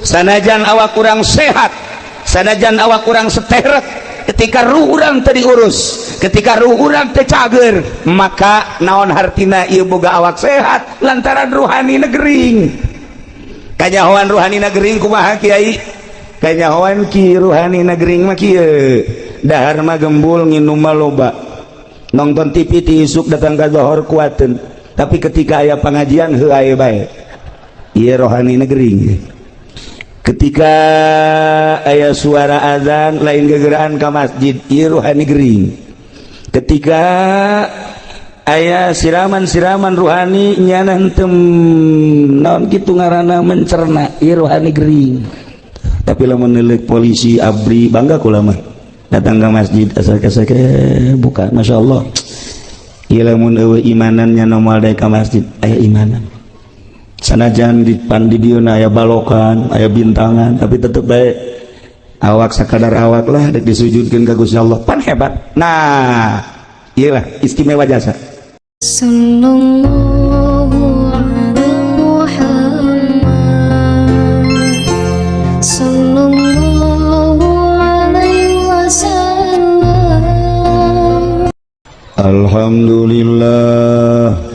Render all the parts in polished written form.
sanajan awak kurang sehat, sanajan awak kurang seteret, ketika ruh urang tadi urus, ketika ruh urang tercager, maka naon hartina ieu boga awak sehat lantaran ruhani negering. Kanyahoan ruhani negering kumaha kiai? Kanyahoan ki ruhani negering mah kieu, dahar mah gembul nginum mah loba, nonton TV ti isuk datang ka zohor kuateun, tapi ketika aya pengajian heuae bae. Ieu rohani negering. Ketika aya suara azan lain gegeraan ka masjid, ieu rohani gering. Ketika aya siraman-siraman ruhani nyana henteu naon kitu ngaranna mencerna, ieu rohani gering. Tapi lamun neuleuh polisi abri bangga kula mah datang ke masjid asal-asal buka masyaallah. Ieu lamun eueuh imanan nya moal daek ka masjid aya imanan. Sanajan di pandidieuna aya balokan, aya bintangan, tapi tetep bae awak sakadar awak lah dek disujudkeun ka Gusti Allah, pan hebat. Nah, ieu lah istimewa jasa. Sallallahu ala Muhammad sallallahu alaihi wasallam. Alhamdulillah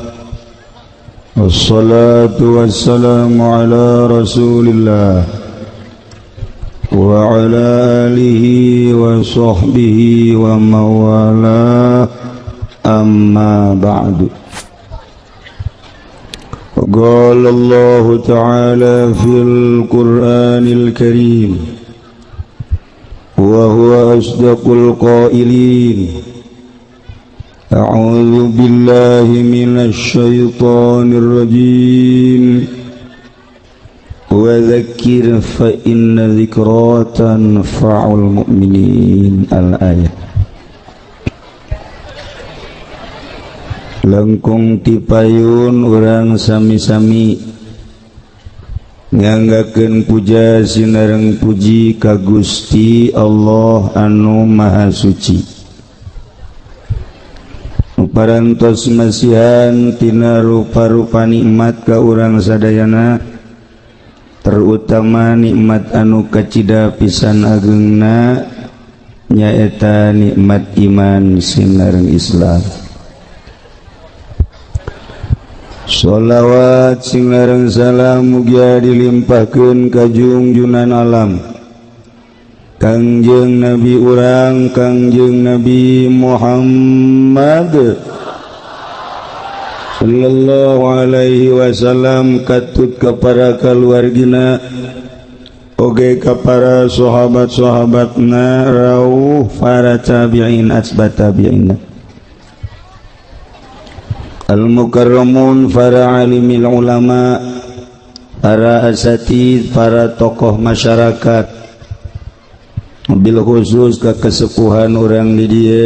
wassalatu wassalamu ala rasulillah wa ala alihi wa sahbihi wa mawala, amma ba'du. Qala Allah ta'ala fil Qur'anil Karim wa huwa asdaqul qailin. A'udzu billahi minasy syaithanir rajim. Wa dzakir fa inna dzikra tanfa'ul mu'minin. Al-ayat. Langkung tipayun urang sami-sami nganggakeun puja sinareng puji ka Gusti Allah anu Maha Suci. Parantos masihan tina rupa-rupa nikmat ka urang sadayana, terutama nikmat anu kacida pisan ageungna nyaeta nikmat iman sinareng Islam. Sholawat sinareng salam mugia dilimpahkeun ka junjunan alam Kangjeng Nabi urang Kangjeng Nabi Muhammad sallallahu alaihi wasallam, katut ka para kaluargina oge ka para sahabat-sahabatna rawuh para tabi'in asbat tabi'in al-mukarramun para alimil ulama, para asatid, para tokoh masyarakat, bil khusus ka kesepuhan orang di dieu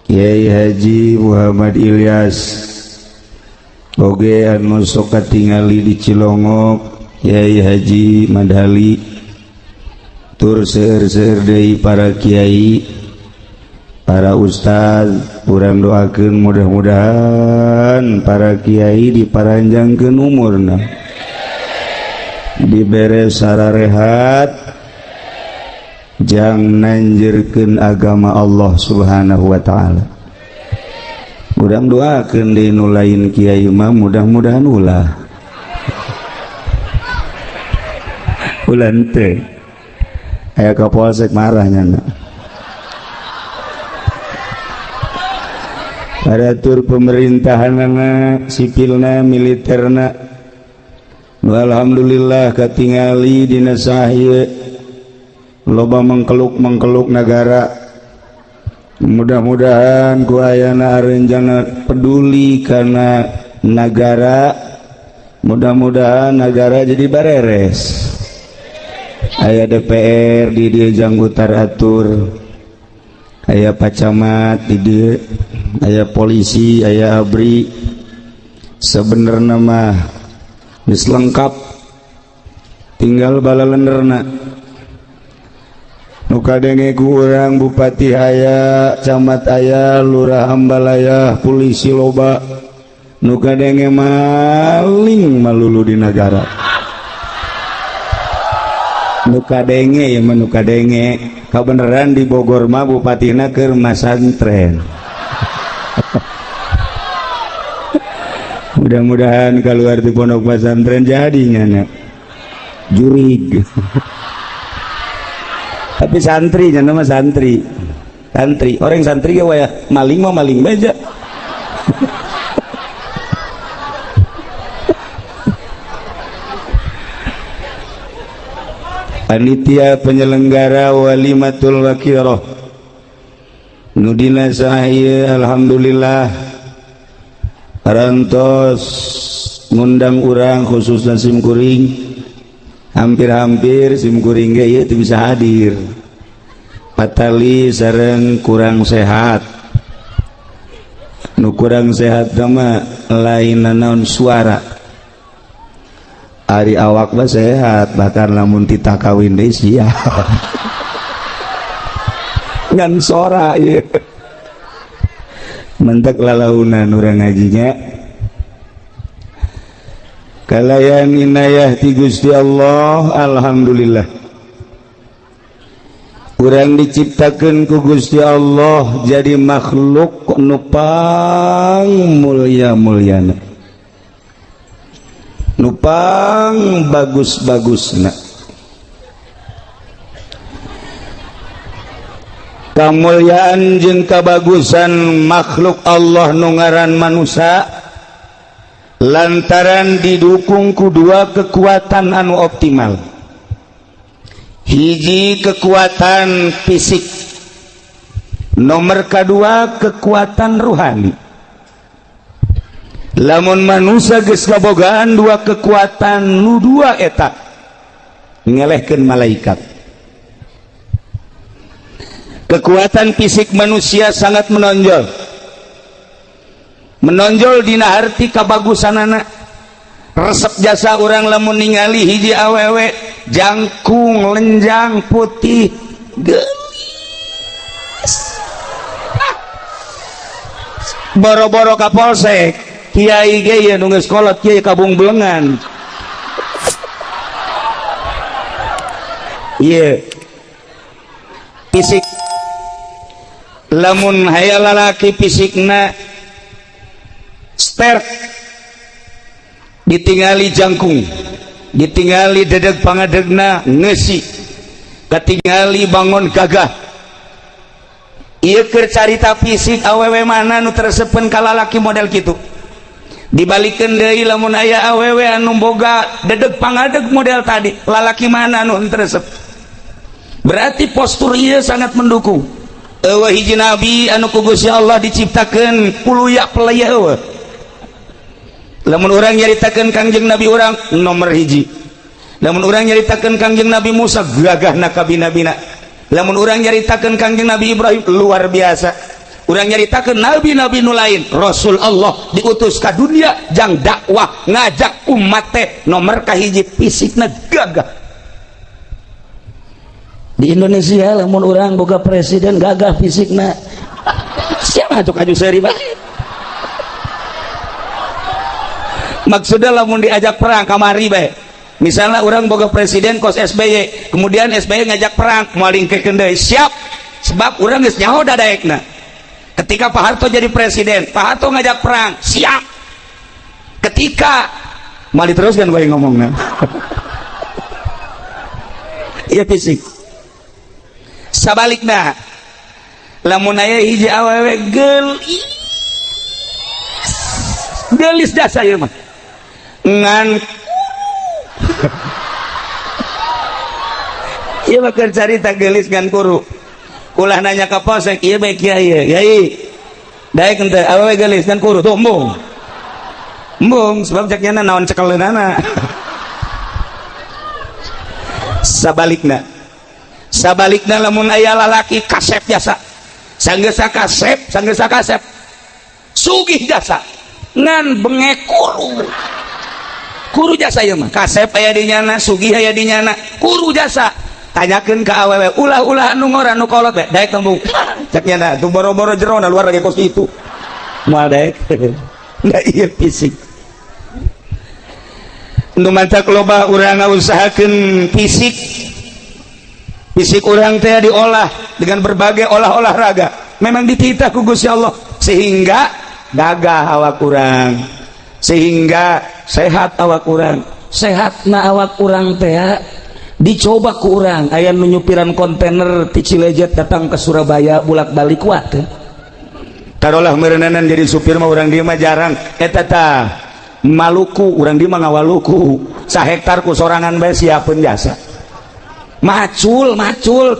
Kiai Haji Muhammad Ilyas, oge anu sok katingali di Cilongok Kiai Haji Madhali, tur seueur-seueur deui para kiai, para ustaz, urang doakeun mudah-mudahan para kiai diparanjangkeun umurna, dibere sararehat, jang nanjirkeun agama Allah subhanahu wa ta'ala. Urang doakeun deui nu lain kiai mah mudah-mudahan ulah teu aya kapolsek marahnya na. Paratur pemerintahanna, sipilna, militerna, alhamdulillah katingali dina sahih loba mengkeluk negara. Mudah-mudahan ku ayana rencana peduli karena negara, mudah-mudahan negara jadi bareres. Aya DPR di dieu janggutar atur, aya pacamat di dieu, aya polisi, aya abri, sebenarnya mah geus lengkap, tinggal balalenderna. Nu kadenge ku urang bupati aya, camat aya, lurah hambalaya, polisi loba. Nu kadenge maling malulu di negara. nuka denge ya menuka denge kebenaran di Bogor mah bupatina keur masantren. Mudah-mudahan keluar di pondok pesantren jadinya nak jurig. Tapi santri jangan nama santri orang santri ya waya maling mah maling meja. Panitia penyelenggara walimatul wakirah nudina sahaya alhamdulillah parantos ngundang urang khususnya simkuring hampir-hampir simkuring ge ieu teu bisa hadir patali sareng kurang sehat nu kurang sehat mah lain naon suara ari awak mah sehat bahkan lamun ditakawin deui sia ngan sora ieu mentek lalaunan urang ngajinya kalayan inayah ti Gusti Allah alhamdulillah urang diciptakeun ku Gusti Allah jadi makhluk nupang mulya-mulyana nupang bagus-bagusna kamulyaan jeung kabagusan makhluk Allah nu ngaran manusia lantaran didukung ku dua kekuatan anu optimal hiji kekuatan fisik nomor kedua kekuatan ruhani lamun manusia geus kabogaan dua kekuatan nu dua eta ngelehkeun malaikat kekuatan fisik manusia sangat menonjol dina harti kabagusanana resep jasa orang lamun ningali hiji awewe jangkung lenjang putih gelis boro-boro ka polsek kiai ge nu geus kolot kiai kabung belengan ieu fisik lamun hayal lalaki fisikna ster ditingali jangkung ditingali dedeg pangadegna ngeusi katingali bangun gagah ieu keur carita fisik awewe mana nu teresepen ka lalaki model kitu dibalikeun deui lamun aya awewe anu boga dedeg pangadeg model tadi lalaki mana anu teresep berarti postur ieu sangat mendukung eueuh hiji nabi anu ku Gusti Allah diciptakeun puluya pelaya eueuh lamun urang nyaritakeun kangjeng nabi urang nomor hiji lamun urang nyaritakeun kangjeng nabi Musa gagahna kabina-bina lamun urang nyaritakeun kangjeng nabi Ibrahim luar biasa urang nyaritakeun nabi-nabi nu lain Rasul Allah diutus ka dunia jang dakwah ngajak umat teh nomor kahiji fisikna gagah di Indonesia lamun urang boga presiden gagah fisikna siapa atuh kaju seuri bae maksudnya lamun diajak perang kamari bae misalnya orang boga presiden kos SBY kemudian SBY ngajak perang moal ingkekeun deui siap sebab urang geus nyaho dadaekna ketika Pak Harto jadi presiden Pak Harto ngajak perang siap ketika moal diteruskan bae ngomongna iya fisik sabalikna lamun aya hiji awewe gelis dasa ieu mah ngan ieu mah keur carita gelis ngan kuru ulah nanya ka polsek ieu bae kiai daek henteu awewe gelis ngan kuru tuh embung sebab ceknya naon cekeleunana sabalikna lamun aya lalaki kasep jasa sanggesa kasep sugih jasa ngan bengek kuru jasa ieu mah kasep aya di nyana sugih aya di nyana kuru jasa tanyakeun ka awewe ulah anu ngora anu kolot we daek tembung cek nyana tuh boro-boro jero na luar lagi kos itu moal daek da ieu fisik nu mantak loba urang ngausahakeun fisik fisik orang teh diolah dengan berbagai olahraga memang dititah ku Gusti Allah sehingga gagah awak kurang sehingga sehat awak kurang sehatna awak kurang teh dicoba ku urang aya menyupiran kontainer ti Cilejet datang ke Surabaya bolak-balik kuat taruhlah meureunan jadi supir mah urang dieu mah jarang eta tah Maluku urang dieu mah ngawaluku sahektar ku sorangan bae siapeun jasa macul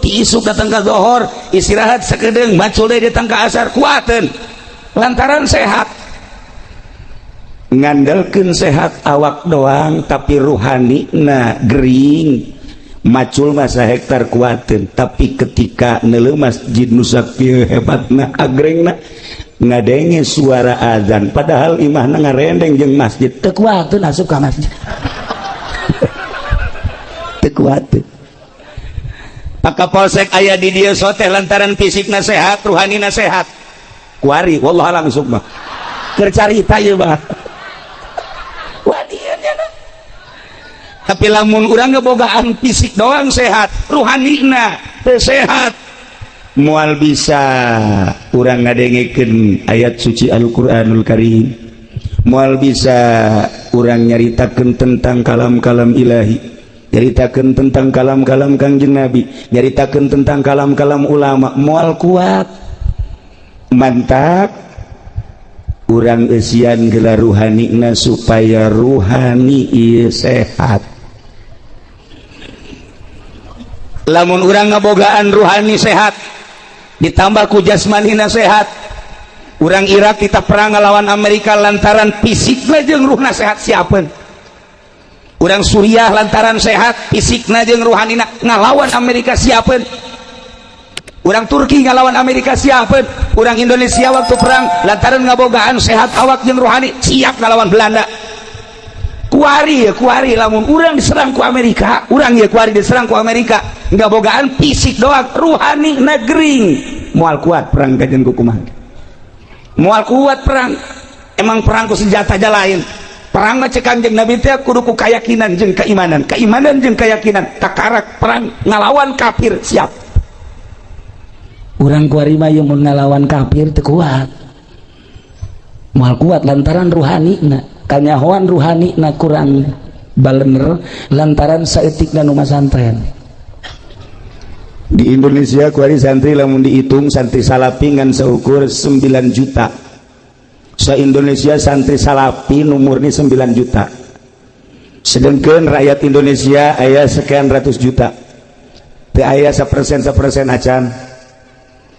ti isuk datang ke zohor istirahat sakedeung macul deui datang ke asar kuateun lantaran sehat ngandalkeun sehat awak doang tapi ruhani na gering macul masa hektar kuatin tapi ketika neuleuh masjid nusa kieu hebatna agrengna ngadenge suara azan padahal imahna ngarendeng jeung masjid teu kuatin asup ka masjid teu kuatin maka polsek aya di dieu soteh lantaran fisikna sehat ruhanina sehat kuari wallah alam sukma keur carita ieu mah tapi lamun urang ngebogaan fisik doang sehat ruhanina teu sehat moal bisa urang ngadengekeun ayat suci Al-Qur'anul Karim moal bisa urang nyaritakeun tentang kalam-kalam ilahi nyaritakeun tentang kalam-kalam Kangjeng Nabi nyaritakeun tentang kalam-kalam ulama moal kuat mantap urang eusian geula ruhanina supaya ruhani ieu sehat lamun urang ngabogaan ruhani sehat ditambah ku jasmanina sehat urang Irak kita perang ngalawan Amerika lantaran fisikna jeung ruhna sehat siapeun urang Suriah lantaran sehat fisikna jeung ruhanina ngalawan Amerika siapeun urang Turki ngalawan Amerika siapeun urang Indonesia waktu perang lantaran ngabogaan sehat awak jeung ruhani siap ngalawan Belanda kuari lamun urang diserang ku Amerika urang ya kuari diserang ku Amerika ngabogaan fisik doang ruhani negering moal kuat perang kajen kumaha moal kuat perang emang perang ku senjata aja lain perang mah cek Kangjeng Nabi teh kudu ku keyakinan jeung keimanan jeung keyakinan takarak perang ngalawan kafir siap urang kuari mah yang ngalawan kafir teu kuat moal kuat lantaran ruhanina kanyahoan ruhanina kurang balener lantaran saeutikna nu masantren di Indonesia kuari santri lamun dihitung santri salapi ngan seukur 9 juta sa Indonesia santri salapi numurni 9 juta sedangkan rakyat Indonesia aya sekian ratus juta teu aya sapersen acan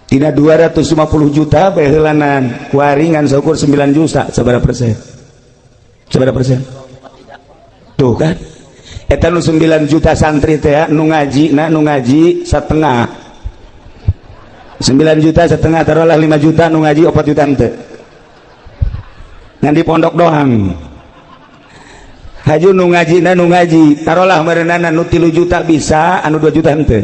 tina 250 juta bae heulanan kuari ngan seukur 9 juta sabaraha persen tuh kan eta nu 9 juta santri teh nu ngaji setengah 9 juta setengah taruhlah 5 juta nu ngaji 4 juta teu ngan di pondok doang haju nu ngaji taruhlah meureunana nu 3 juta bisa anu 2 juta teu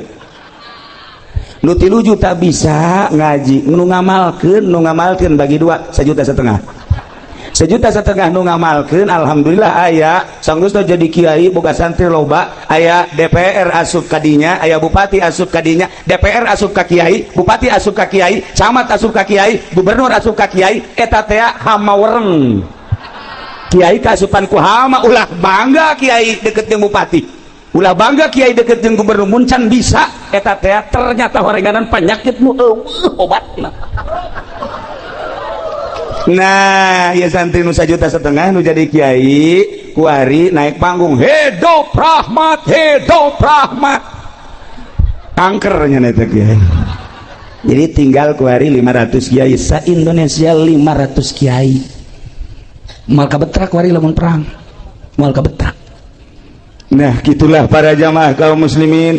nu 3 juta bisa ngaji nu ngamalkeun bagi 2 1,5 juta nu ngamalkeun alhamdulillah aya sanggeus jadi kiai boga santri loba aya DPR asup kadinya aya bupati asup kadinya DPR asup ka kiai bupati asup ka kiai camat asup ka kiai gubernur asup ka kiai eta teh hama wereng kiai kasupan ku hama ulah bangga kiai deket jeung bupati ulah bangga kiai deket jeung gubernur muncan bisa eta teh ternyata horenganan penyakitmu obatna nah ya santri nu 1,5 juta nu jadi kiai kuari naik panggung hidup rahmat kankernya eta kiai jadi tinggal kuari 500 kiai sa Indonesia 500 kiai mal kabetrak kuari lamun perang mal kabetrak nah gitulah para jamaah kaum muslimin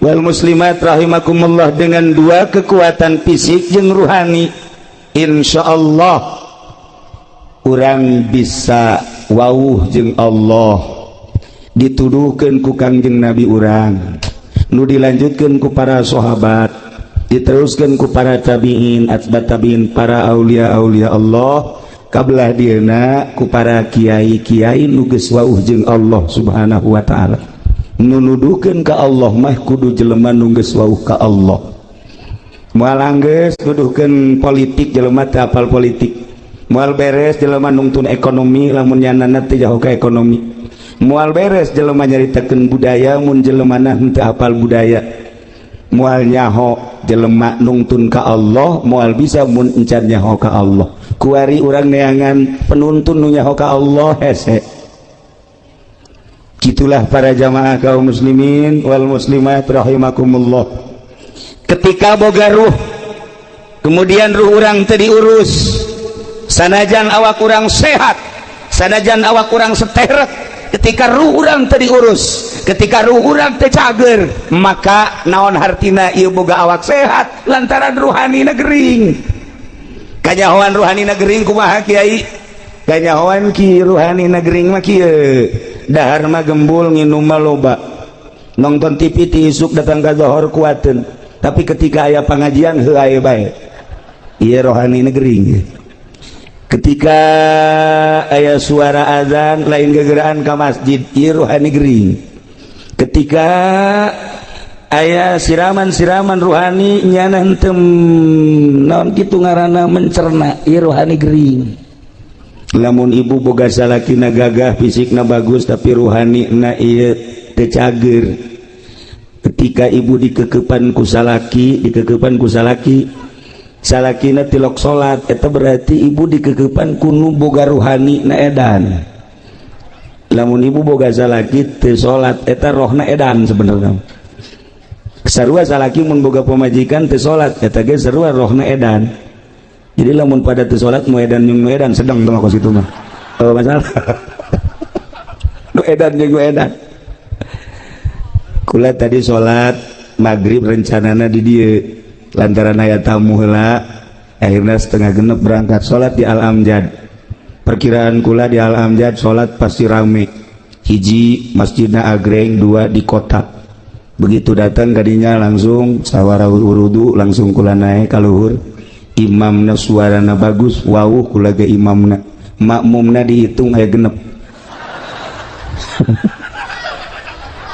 wal muslimat rahimakumullah dengan 2 kekuatan fisik jeung ruhani insyaallah urang bisa wauh jeung Allah dituduhkeun ku Kangjeng Nabi urang nu dilanjutkeun ku para sahabat diteruskeun ku para tabi'in atba tabi'in para aulia Allah kabelah dieuna ku para kiai nu geus wauh jeung Allah subhanahu wa ta'ala nunuduhkeun ka Allah mah kudu jelema nu geus wauh ka Allah. Moal anggeus nuduhkeun politik jelema teu apal politik. Moal beres jelema nungtun ekonomi lamun nyanana teu jauh ka ekonomi. Moal beres jelema nyaritakeun budaya mun jelemana teu apal budaya. Moal nyaho jelema nungtun ka Allah moal bisa mun encan nyaho ka Allah. Kuari urang neangan penuntun nu nyaho ka Allah hese. Gitulah para jamaah kaum muslimin wal muslimat rahimakumullah. Ketika boga ruh kemudian ruh urang teu diurus, sanajan awak urang sehat, sanajan awak urang seteret, ketika ruh urang teu diurus, ketika ruh urang teu cager, maka naon hartina ieu boga awak sehat lantaran ruhanina gering. Kanyahoan ruhanina gering kumaha kiai? Kanyahoan ki ruhanina gering mah kieu. Dahar mah gembul nginum mah loba, nonton TV ti isuk datang ka zohor kuateun, tapi ketika aya pangajian heuh aya bae ieu rohani negering. Ketika aya suara azan lain gegeraan ka masjid ieu rohani gering. Ketika aya siraman-siraman rohani nyana henteu naon kitu ngaranna mencerna ieu rohani gering. Lamun ibu boga salakina gagah fisikna bagus tapi ruhani na ieu teu cager. Ketika ibu dikekepan ku salaki salakina tilok salat eta berarti ibu dikekepan ku nu boga ruhani na edan. Lamun ibu boga salaki teu salat eta rohna edan sebenarnya. Sarua salaki mun boga pamajikan teu salat eta ge sarua rohna edan. Jadi lamun pada teu salat nu edan jeung nu edan sedang tong kos kitu mah. Masalah. Nu edan jeung nu edan. Kula tadi salat maghrib rencanana di dieu lantaran aya tamu heula akhirna setengah genep berangkat salat di Al Amjad. Perkiraan kula di Al Amjad salat pasti rame. Hiji masjidna agreng, dua di kota. Begitu datang kadinya langsung sawara wudu langsung kula naik ka luhur. Imamna suarana bagus wawuh kula ge imamna, makmumna dihitung aya genep.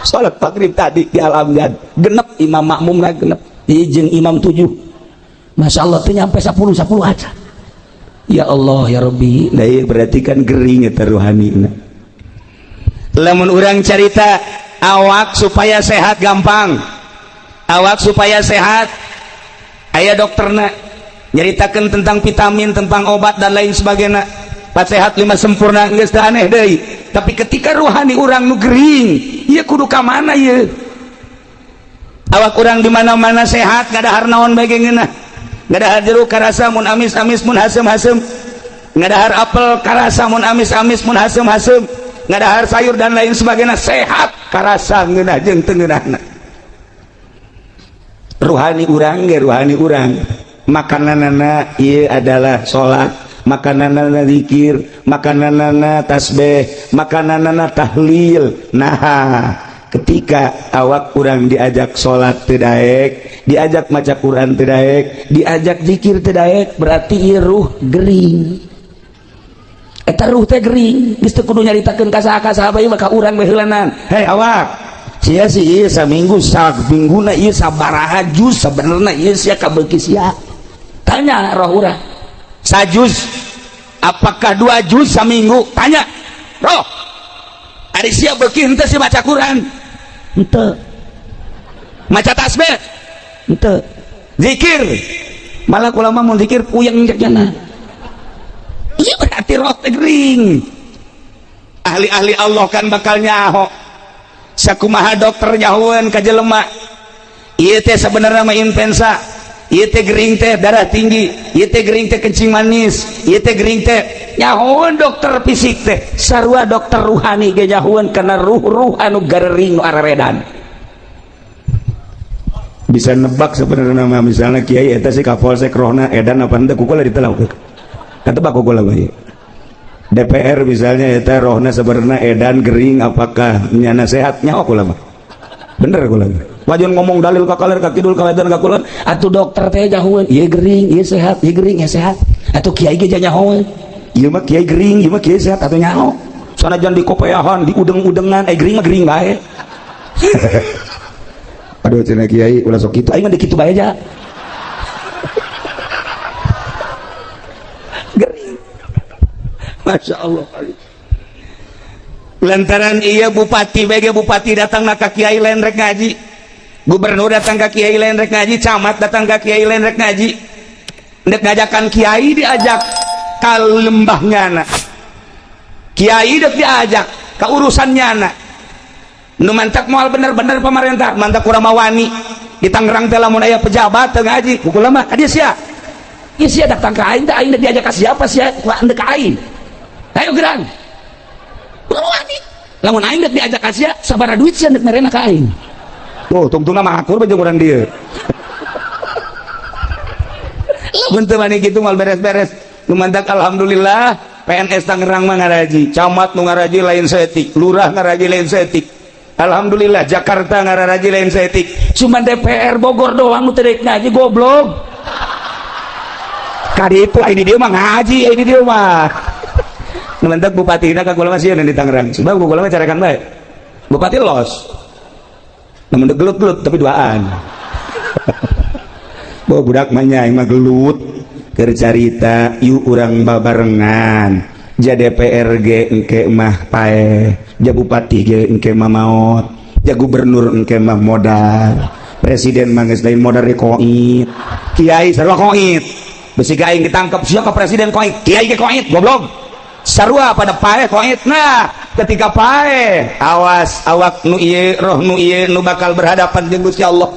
Salat maghrib tadi di Al Amjad genep, imam makmumna genep, jeung imam 7. Masya Allah teh nyampe 10 aja. Ya Allah ya Rabbi, nah berarti kan gering eta rohanina. Lamun urang carita awak supaya sehat gampang, awak supaya sehat aya dokterna nyaritakeun tentang vitamin, tentang obat dan lain sebagainya. Pat sehat 5 sempurna geus teu aneh deui. Tapi ketika ruhani urang nu gering, ieu kudu ka mana ieu? Awak urang di mana-mana sehat, ngadahar naon bae geungeunna. Ngadahar jeruk karasa mun amis-amis mun hasem-hasem. Ngadahar apel karasa mun amis-amis mun hasem-hasem. Ngadahar sayur dan lain sebagainya sehat karasa ngeunah jeung teu ngeunahna. Ruhani urang ge ruhani urang. Makananana ieu adalah salat, makananana zikir, makananana tasbih, makananana tahlil. Nah, ketika awak urang diajak salat teu daek, diajak maca Quran teu daek, diajak zikir teu daek, berarti ieu ruh gering. Eta ruh teh gering, geus teu kudu nyaritakeun ka saha-saha bae maka urang we heulanan. Hei awak, sia si ieu saminggu samingguna ieu sabaraha juz sabenerna ieu sia kabeuki sia. Tanya roh urang, sajuz apakah 2 juz saminggu? Tanya roh, ari sia beuki henteu si maca Quran? Henteu. Maca tasbih? Henteu. Zikir? Malah ulama mun zikir puyeng jana. Iya berarti roh teh gering. Ahli-ahli Allah kan bakal nyaho. Sakumaha dokter nyahoeun ka jelema, ieu teh sabenerna mah influenza. Ieu teh gering teh darah tinggi, ieu teh gering teh kencing manis, ieu teh gering teh nyahoeun dokter fisik teh. Sarua dokter ruhani ge nyahoeun kana ruh-ruh anu garering nu araredan. Bisa nebak sebenarnya mah misalnya kiai eta si kapolsek rohna edan apa henteu kukula ditelau. Katebak kukula bae. DPR misalnya eta rohna sebenarnya edan gering apakah nyana sehat nyaho kula mah. Bener kula. Wajan ngomong dalil ka kaler ka kidul ka wetan ka kulon, atuh dokter teh nyahoeun ieu gering, ieu sehat, ieu gering, ieu sehat. Atuh kiai ge nyahoeun. Ieu mah kiai gering, ieu mah kiai sehat atuh nyaho. Sanajan di kopeahan, di udeng-udengan, gering mah gering bae. Aduh cenah kiai ulah sok kitu aing mah dikitu bae aja. Gering. Masya Allah. Lantaran iya bupati bege bupati datang ka kiai lain rek ngaji, gubernur datang ka kiai lain rek ngaji, camat datang ka kiai lain rek ngaji, ndek ngajakan kiai diajak ka lembah nyana, kiai dek diajak ka urusan nyana, nu mantak moal bener-bener pemerintah, mantak kurang mawani di Tangerang teh lamun aya pejabat teu ngaji, kukula mah adi sia, ieu sia datang ka aing teh aing diajak ka siapa sia ku ndek ka aing, ayo gerang. Lamun aing dek diajak asia sabaraha duit sih dek merena ka aing. Tuh tungtungna mah akur jeung urang dieu. Lamun teu mani kitu mal beres-beres. Lumantak alhamdulillah PNS Tangerang mah ngaraji, camat nu ngaraji lain saeutik, lurah ngaraji lain saeutik. Alhamdulillah Jakarta ngaraji lain saeutik. Cuman DPR Bogor doang nu teu deuk ngaji goblok. Kaditu ini dia mah ngaji, ini dia mah. Numantak bupati na kagula masih di Tangerang. Sebab kagula mah carakan bae. Bupati los. Namun gelut-gelut tapi duaan. Bawa budak mah nya mah gelut. Keur carita ieu urang babarengan. Ja DPRG engke mah pae. Ja bupati ge engke mah maot. Ja gubernur engke mah modal. Presiden mah geus lain modal koit. Kiai sarua koit. Besi aing ditangkap siapa presiden koit. Kiai ge koit goblok. Sarua pada pae koit. Nah ketika pae awas awak nu ieu roh nu ieu nu bakal berhadapan jeung Gusti Allah,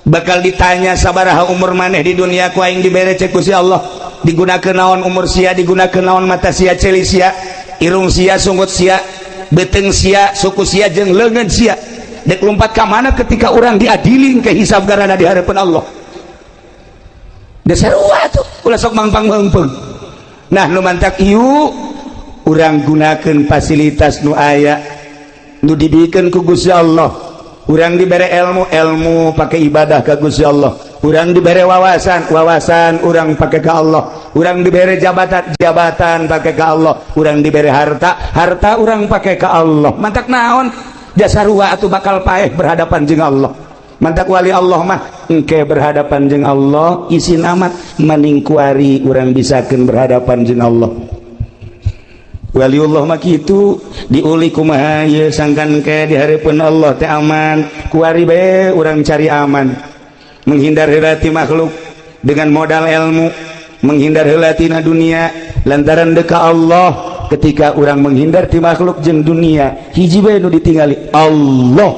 bakal ditanya sabaraha umur maneh di dunia ku aing dibere cek Gusti Allah, digunakeun naon umur sia, digunakeun naon mata sia, ceuli sia, irung sia, sunggut sia, beteng sia, suku sia jeung leungeun sia, dek lompat ka mana ketika urang diadili ke hisab garana di hareupeun Allah. Da sarua tuh ulah sok mangpang meungpeung. Nah nu mantak ieu urang gunakan fasilitas nu aya nu dibikeun ku Gusti Allah, urang dibere ilmu pakai ibadah ka Gusti Allah, urang dibere wawasan urang pakai ka Allah, urang dibere jabatan pakai ka Allah, urang dibere harta urang pakai ka Allah. Mantak naon jasarua atuh bakal paeh berhadapan jeung Allah. Mantak wali Allah mah engke berhadapan jeung Allah isin amat maning kuari urang bisakeun berhadapan jeung Allah. Waliullah mah kitu diuli kumaha ye sangkan ke di hareupeun Allah teh aman, kuari bae urang cari aman, menghindar heula ti makhluk dengan modal ilmu, menghindar heula tina dunia lantaran deuk ka Allah. Ketika urang menghindar ti makhluk jeung dunia hiji bae nu ditingali Allah,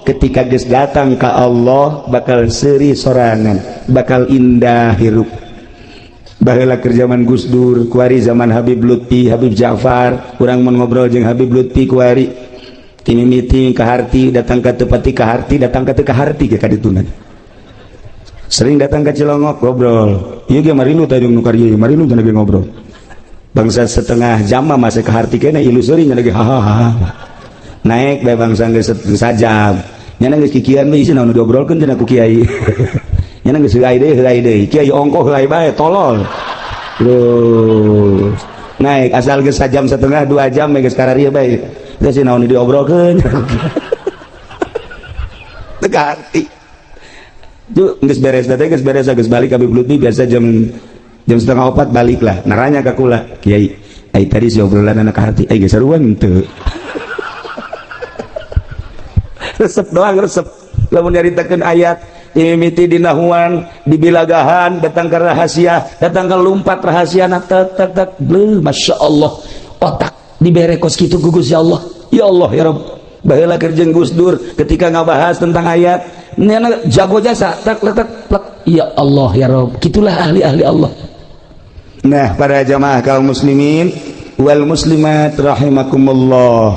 ketika geus datang ka Allah bakal seuri sorangan, bakal indah hirup. Baheula keur zaman Gus Dur, kuari zaman Habib Lutfi, Habib Ja'far, urang mun ngobrol jeung Habib Lutfi kuari. Kini meeting ka Harti, datang ka tepati ka Harti, datang ka teu ka Harti ge kadituna. Sering datang ka Cilongok ngobrol. Ieu ge marilu teh jeung nu karya, marilu cenah ge ngobrol. Bangsa setengah jam mah masih ka Harti kene ilu seuring cenah ge hahaha. Naik bae bangsa geus sajam. Nyana geus kikian we isi naon diobrolkeun cenah ku kiai. Nyana geus heuai deui kiai ongkoh heuai bae tolol. Terus naik asal geus sajam setengah 2 jam geus kararieu bae. Geus naon diobrolkeun. Teu ganti. Ju geus beres teh geus balik ka Habib Lutfi biasa jam 3:30 balik lah. Naranya ka kula, Kiai, ai tadi si obrolan anak hati, ai geus saruan teu. Resep doang resep. Lamun nyaritakeun ayat imiti dinahuan dibilagahan datang ke rahasia, datang ke lumpat rahasia tek masya Allah otak dibere kos kitu ku Gusti Allah. Ya Allah ya Rabb, baheula keur jeung Gus Dur ketika ngabahas tentang ayat nyana jago jasa tak ya Allah ya Rabb, kitulah ahli-ahli Allah. Nah para jamaah kaum muslimin wal muslimat rahimakumullah,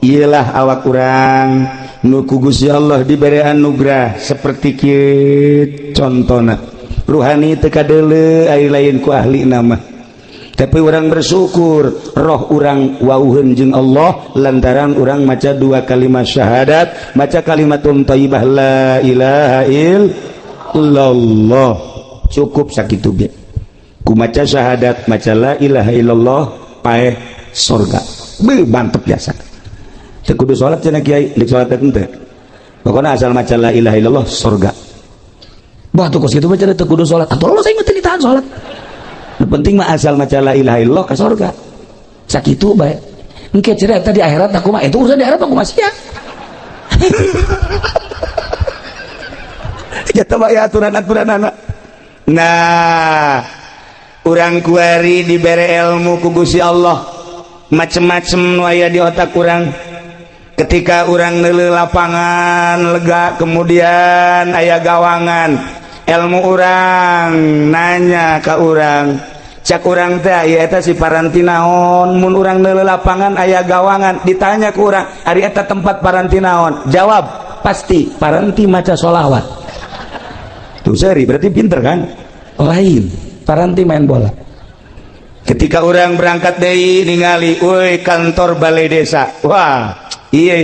ialah awak urang nu ku Gusti Allah diberi anugerah seperti kieu contona ruhani teu kadeuleu aya lain ku ahli nama, tapi urang bersyukur roh urang wauheun jeung Allah lantaran urang maca 2 kalimat syahadat, maca kalimatun thayyibah la ilaha illallah, cukup sakitu ge ku maca syahadat, maca la ilaha illallah paeh surga. Beuh mantep biasa. Teu kudu salat cenah kiai, dik salat teh henteu. pokoknya asal maca la ilaha illallah surga. Bah tuh kos gitu baca teu kudu salat atau lo saya mesti ditahan salat. Nu penting mah asal maca la ilaha illallah ka surga. Sakitu bae. Engke cerita di akhirat aku mah itu urusan di akhirat aku masih ya. Jatuh bae aturan-aturan anak. Nah, urang kuari dibere ilmu ku Gusti Allah. Macem-macem nu aya di otak urang. Ketika urang neuleuh lapangan lega kemudian aya gawangan. Ilmu urang nanya ka urang. Cak urang teh aya eta si paranti naon mun urang neuleuh lapangan aya gawangan ditanya ku urang ari eta tempat paranti naon jawab pasti paranti maca sholawat tuh seri berarti pinter kan lain paranti main bola. Ketika urang berangkat deui ningali euy kantor balai desa wah iya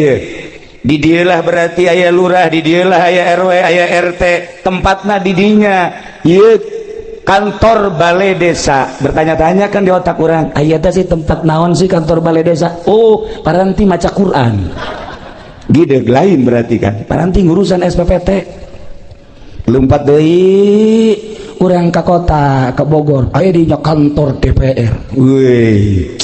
di dieu lah berarti aya lurah di dieu lah aya RW aya RT tempatna di dinya ieu kantor balai desa. Bertanya-tanya kan di otak orang aya teh sih tempat naon sih kantor balai desa. Oh paranti maca Quran gideg lain berarti kan paranti ngurusan SPPT. Lompat deui urang ka kota ke Bogor aya di kantor DPR. Wih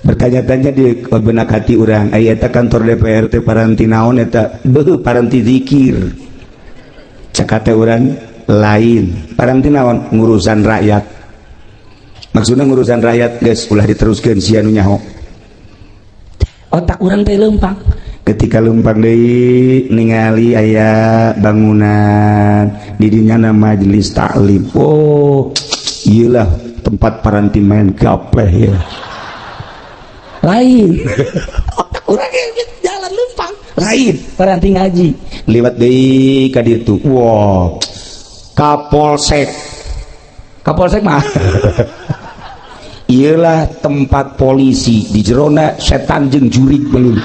bertanya-tanya di benak hati urang aya eta kantor DPR teh paranti naon eta beuh paranti zikir cakate urang lain paranti naon ngurusan rakyat maksudnya ngurusan rakyat guys ulah diteruskeun sia nu nyaho otak urang teh leumpang. Ketika leumpang deui ningali aya bangunan di dinya na majelis taklim oh ieu lah tempat paranti main gapeh ya lain otak urang jalan leumpang lain paranti ngaji liwat deui ka ditu wow Kapolsek mah iyalah tempat polisi di jerona setan jeung jurig belum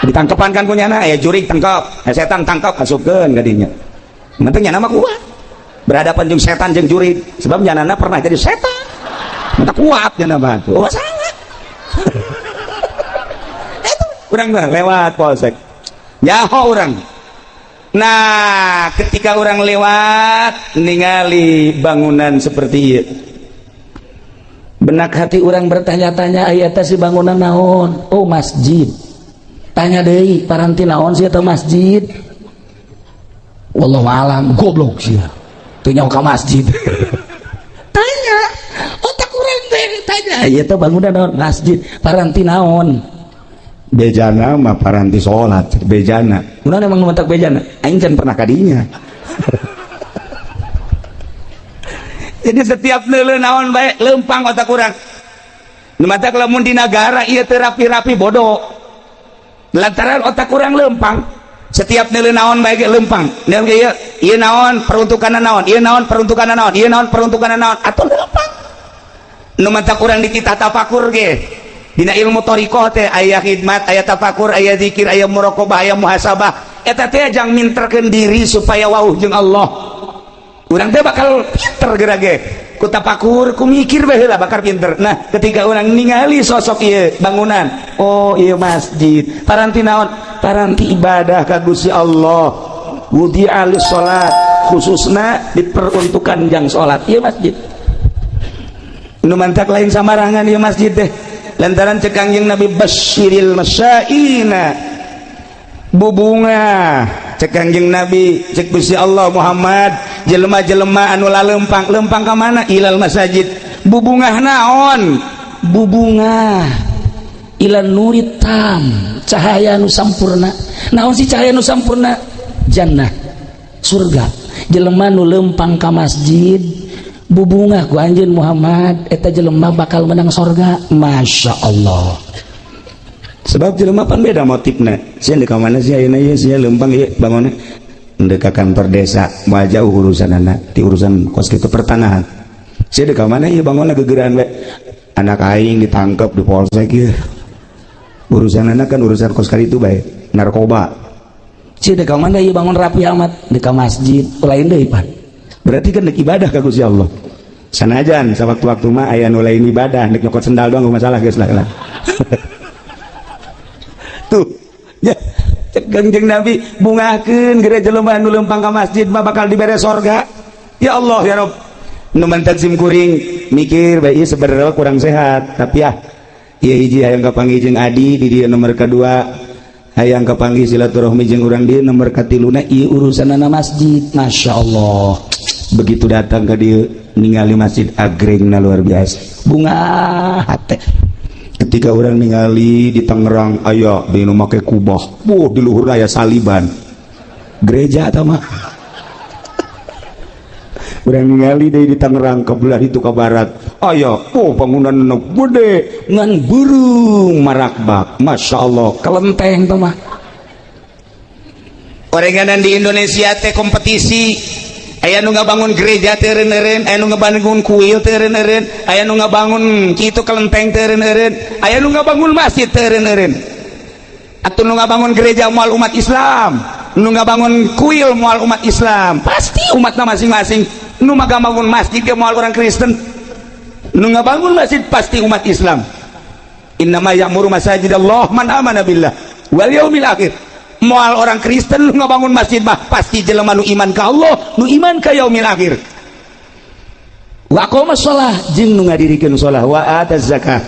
ditangkepan kan punyana jurig tangkap setan tangkap masukkeun ka dinya penting nya nama kuat berhadapan jeung setan jeung jurig sebab nyanana pernah jadi setan mata kuat nya nama tuh oh salah itu urang mah lewat polsek nyaho urang. Nah ketika orang lewat ningali bangunan seperti itu benak hati orang bertanya-tanya aya teh si bangunan naon oh masjid tanya deui paranti naon sih eta masjid wallahu alam goblok sia teu nyaho ka masjid tanya otak urang teh tanya aya teh bangunan naon masjid paranti naon bejana mah paranti sholat bejana udah emang mentak bejana aing can pernah kadinya jadi setiap neuleuh naon bae leumpang otak urang nu mata lamun di negara ieu teu rapi-rapi bodoh lantaran otak urang leumpang setiap neuleuh naon bae ge leumpang ieu naon peruntukanna naon ieu naon peruntukanna naon ieu naon peruntukanna naon atuh leumpang nu mata urang dititah tafakur ge dina ilmu thariqah teh aya khidmat aya tafakur aya zikir aya muraqabah aya muhasabah eta teh jang minterkeun diri supaya wauh jeung Allah urang teh bakal pinter geura ge ku tafakur ku mikir bae heula bakal pinter. Nah ketika urang ningali sosok ieu bangunan oh ieu masjid paranti naon paranti ibadah ka Gusti Allah wudi'a lis salat khususna diperuntukkan jang salat ieu masjid nu mantak lain samarangan ieu masjid teh lantaran cek Kangjeng Nabi basyiril masyaina bubunga cek Kangjeng Nabi cek Gusti Allah Muhammad jelema-jelema anu laleumpang leumpang ka mana ilal masajid bubungah naon bubunga ilal nuritam cahaya nu sampurna naon si cahaya nu sampurna jannah surga jelema nu leumpang ka masjid bubungah ku anjeun Muhammad eta jelema bakal menang sorga masya Allah sebab jelema pan beda motifna sia ka mana sia ayeuna ieu sia leumpang ieu bangunna endeu ka kantor desa moal jauh urusanna ti urusan kos kitu pertanahan sia ka mana ieu bangunna gegeuraan we anak aing ditangkep di polsek ieu urusanna kan urusan kos kali itu bae narkoba sia ka mana ieu bangun rapi amat di ka masjid lain deui pan berarti kan nek ibadah ka Gusti Allah sanajan sawaktu-waktu mah aya nu lain ibadah nek nyokot sendal doang masalah geus lah tuh ya cek Kangjeng Nabi bungakeun gereja jelema nu lempang ka masjid mah bakal dibere sorga. Ya Allah ya Rabb. Nu mantan sim kuring mikir bae ieu sebenarnya kurang sehat tapi ieu hiji hayang kapanggih jeung Adi di dieu nomor kedua hayang kapanggih silaturahmi jeung urang dieu nomor katiluna ieu urusanana masjid. Masya Allah begitu datang ke dieu ningali masjid agrengna luar biasa bunga hate ketika orang ningali di Tangerang aya di nu make kubah di luhur aya saliban gereja atau mah urang ningali deui di Tangerang ke belah itu ke barat aya bangunan nu gede ngan burung marakbak. Masya Allah kelenteng tuh mah. Orenganan di Indonesia teh kompetisi aya nu ngabangun gereja teu eureun-eureun, aya nu ngabangun kuil teu eureun-eureun, aya nu ngabangun kitu kelenteng teu eureun-eureun, aya nu ngabangun masjid teu eureun-eureun. Atuh nu ngabangun gereja moal umat Islam, nu ngabangun kuil moal umat Islam, pasti umatna masing-masing. Nu ngabangun masjid ge moal orang Kristen, nu ngabangun masjid pasti umat Islam. Innama ya'muru masajidallah man amana billah wal yaumil akhir. Moal orang Kristen lu ngabangun masjid mah pasti jelema nu iman ka Allah, nu iman ka yaumil akhir. Wa aqama shalah jeung nu ngadirikeun shalah wa ataz zakah.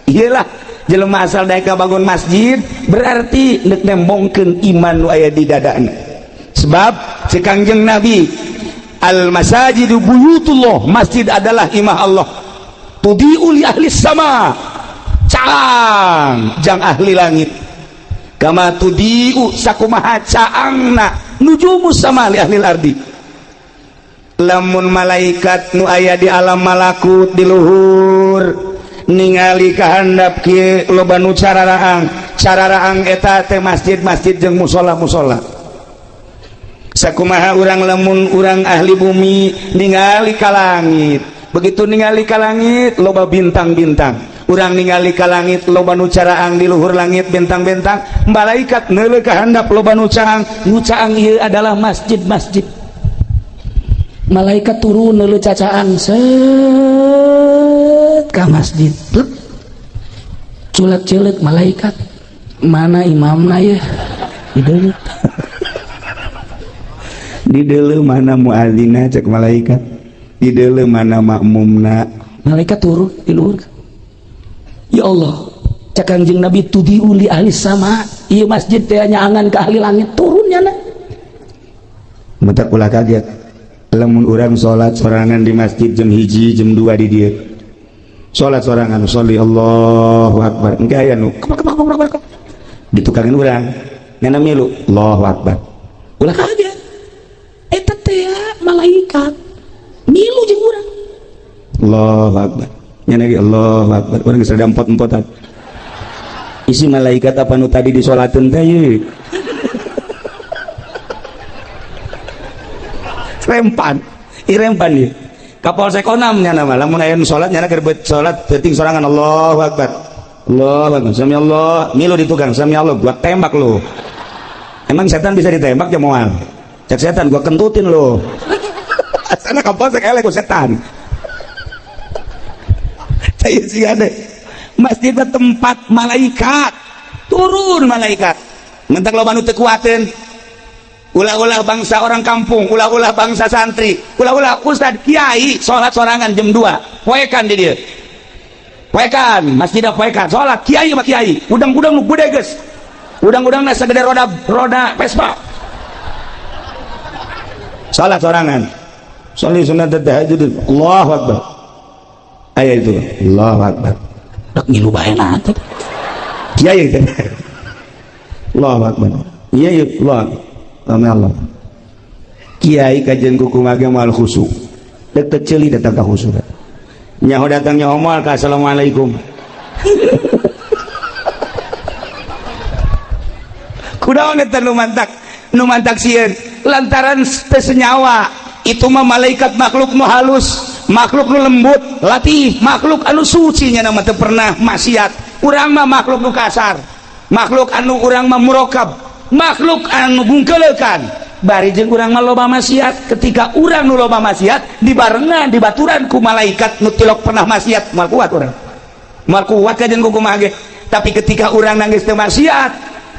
Iyalah jelema asal daek bangun masjid berarti neuk nembongkeun iman nu aya di dadana. Sebab si Kangjeng Nabi al masajidu buyutullah, masjid adalah imah Allah. Tudiu li ahli sama, cang jang ahli langit. Kama tudiu sakumaha caangna nujumus sama li ahli ardi. Lamun malaikat nu aya di alam malakut di luhur ningali kahandap kieu loba nu cararaang eta teh masjid-masjid jeung musola-musola. Sakumaha urang lamun urang ahli bumi ningali ka langit, begitu ningali ka langit loba bintang-bintang. Urang ningali ka langit loba nu caraang di luhur langit bentang-bentang, malaikat neuleuh ka handap loba nu caang ieu adalah masjid-masjid. Malaikat turun neuleuh cacaang set ka masjid. Culek-culek malaikat, mana imamna ya? Dideuleuh. Dideuleuh mana muadzina cek malaikat. Dideuleuh mana makmumna. Malaikat turun di luhur. Ya Allah, cak Kangjeng Nabi tudiu li ahli sama, ieu masjid teh nyaangan ka ahli langit turunnya na. Mentak ulah kaget. Lamun urang salat sorangan di masjid jam 1 jam 2 di dieu. Salat sorangan sholli Allahu akbar. Engke aya nu ditukangan urang. Ngana milu Allahu akbar. Ulah kaget. Eta teh malaikat milu jeung urang. Allahu akbar. Nyana ge Allahu akbar. Urang geus rada empot-empotan. Isi malaikat apa nu tadi disolateun teh ye. Rempan. Irempan ieu. Kapolsek Onam nyana mah lamun aya nu salat nyana keur beut salat teuting sorangan Allahu akbar. Allahu akbar. Sami Allah, milu di tukang sami Allah gua tembak lu. Emang setan bisa ditembak ya moal? Cek setan gua kentutin lu. Asana kapolsek elek ku setan. Saya sih ada masjid tempat malaikat turun malaikat mentak loba nu teu kuateun ulah-ulah bangsa orang kampung ulah-ulah bangsa santri ulah-ulah ustad kiai salat sorangan jam 2 poekan di dieu poekan masjid poekan salat kiai mah kiai udang-udang nu gede geus udang-udangna sagede roda Vespa salat sorangan sholli sunat tahajud Allahu akbar. Aya itu Allahu akbar. Dak ngilu baeuna teh. Kiai teh. Allahu akbar. Iya ieu Allah. Allah. Kiai kajian kuku mage moal khusyuk. Dek teu ceuli datang ka khusyuk. Nyaho datang nyaho moal ka assalamualaikum. Kunaon eta nu mantak sieun lantaran teu senyawa. Itu mah malaikat makhluk nu halus. Makhluk nu lembut, latif, makhluk anu suci nya nama teu pernah maksiat. Urang mah makhluk nu kasar. Makhluk anu urang mah murokab. Makhluk anu bungkeleukan. Bari jeung urang mah loba maksiat. Ketika urang nu loba maksiat dibarengan dibaturan ku malaikat nu tilok pernah maksiat, moal kuat urang. Moal kuat kajen ku kumaha ge. Tapi ketika urang nangis teu maksiat,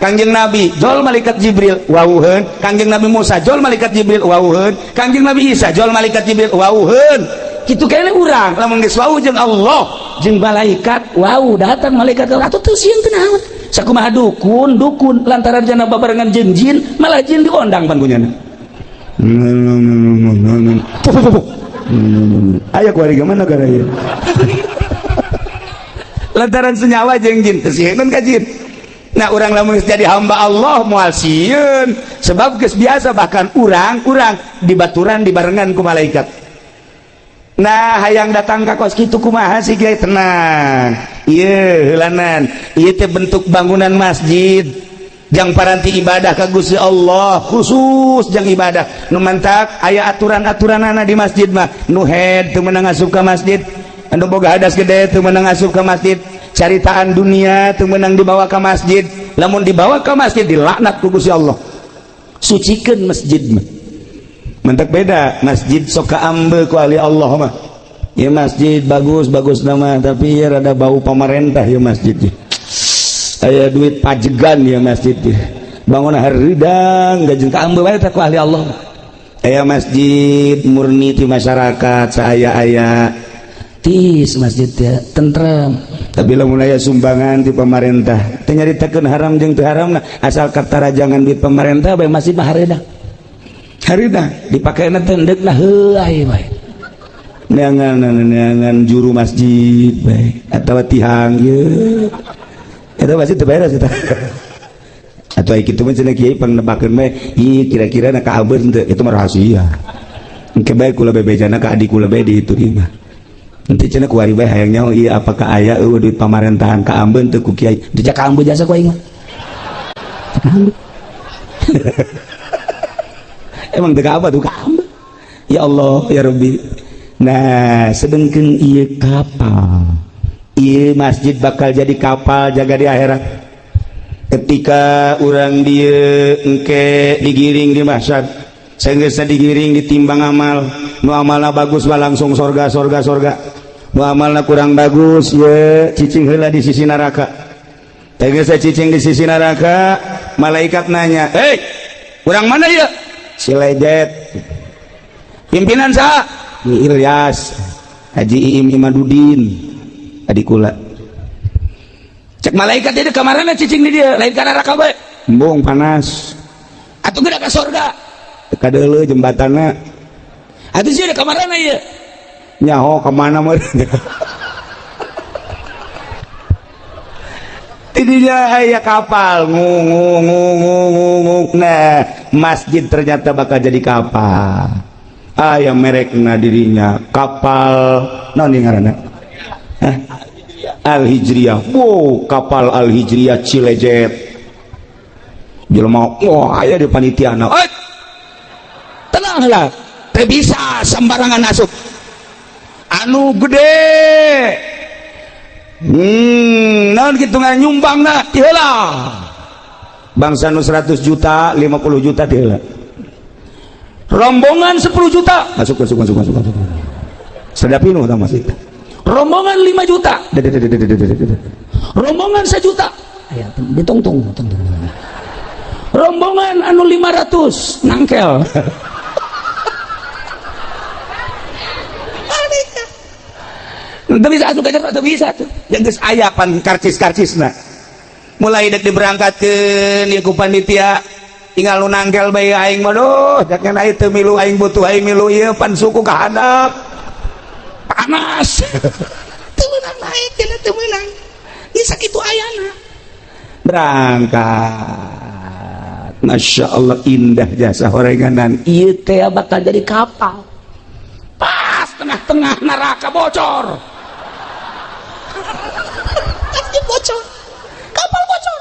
Kangjeng Nabi jol malaikat Jibril wauheun, Kangjeng Nabi Musa jol malaikat Jibril wauheun, Kangjeng Nabi Isa jol malaikat Jibril wauheun. Kitu kene urang lamun geus wau jeung Allah jeung malaikat wau datang malaikat atuh teu sieun teu naon. Sakumaha dukun lantaran jana babarengan jeung jin malah jin diondang pangunyana. Aya kuari mana gara ieu. Lantaran senyawa jeung jin teu sieun ka jin. Nah urang lamun jadi hamba Allah moal sieun sebab geus biasa bahkan urang dibaturan dibarengan ku malaikat. Nah hayang datang ka kos kitu kumaha sih Kiai tenang. Ieu heulanan ieu teh bentuk bangunan masjid jang paranti ibadah ka Gusti Allah khusus jang ibadah nu mantap aya aturan-aturanana di masjid mah nu head teu meunang asup ka masjid, anu boga hadas gede teu meunang asup ka masjid, caritaan dunia teu meunang dibawa ka masjid, lamun dibawa ka masjid dilaknat ku Gusti Allah. Sucikeun masjid mah mentak beda masjid sok kaambe ku ahli Allah mah. Ya masjid bagus nama tapi ya rada bau pemerintah ya masjid. Aya duit pajegan ya masjid. Bangun haridang gajeng kaambe bae ku ahli Allah. Aya masjid murni ti masyarakat saaya-aya tis masjid ya tentrem. Tapi lamun aya sumbangan ti pemerintah teu nyaritakeun haram jeung teu haramna asal katarajangan duit pemerintah bae masjid mah haridang. Haridang dipakaina teh endegna heuai bae. Neangan juru masjid bae atawa tihang ye. Eta masjid teu beres eta. Atuh ai kitu mah cenah kiai pangnebakeun bae, ieu kira-kira na kaabeur teu itu mah rahasia. Engke bae kula bebejana ka adik kula bae di itu mah. Nanti cenah kuari bae hayang nyaho ieu apakah aya duit pamerintahan ka ambeun teu ku kiai. Dijak ka ambeun jasa ku aing mah. Emang teu apa tuh ka ambeun. Ya Allah ya Rabbi. Nah sedengkeun ieu kapal ieu masjid bakal jadi kapal jaga di akhirat ketika urang dieu engke digiring di mahsyar sanggeusna digiring ditimbang amal nu amalna bagus mah langsung sorga nu amalna kurang bagus ye cicing heula di sisi neraka. Sanggeusna cicing di sisi neraka malaikat nanya, "Hei urang mana ieu?" Si Lejet. Pimpinan saha? Ilyas Haji Iim Imadudin adik kula. Cek malaikat itu kamarana cicing di dia lain ka neraka bae. Embung panas. Atuh geura ka surga. Ka deuleu jembatanna. Atuh sieun kamarana ieu. Nyaho ka mana meureun. Tidinya aya kapal ngung. Nah, masjid ternyata bakal jadi kapal. Aya merekna dirinya kapal naon ngaranna? Al-Hijriyah. Wow, kapal Al-Hijriyah Cilejet. Jelema aya di panitiana. Tenanglah, teu bisa sembarangan asup. Anu gede. Naon kitu nyumbangna tiheula. Bangsa nu 100 juta, 50 juta tiheula. Rombongan 10 juta masuk. Sedapi nu masih. Rombongan 5 juta. Rombongan 1 juta. Aya ditungtung. Rombongan anu 500 nangkel. Teu bisa asup ka teu bisa tuh. Yang geus aya pan karcis-karcisna. Mulai dek diberangkatkeun ieu ku panitia tinggal nu nangkel bae aing mah duh jakeun aing teu milu aing butuh aing milu ieu pan suku ka hadap. Panas. Teu meunang naik cenah teu meunang. Ieu sakitu ayana. Berangkat. Masya Allah indah jasa horenganan. Ieu teh bakal jadi kapal. Pas tengah-tengah neraka bocor. Bocor. Kapal bocor.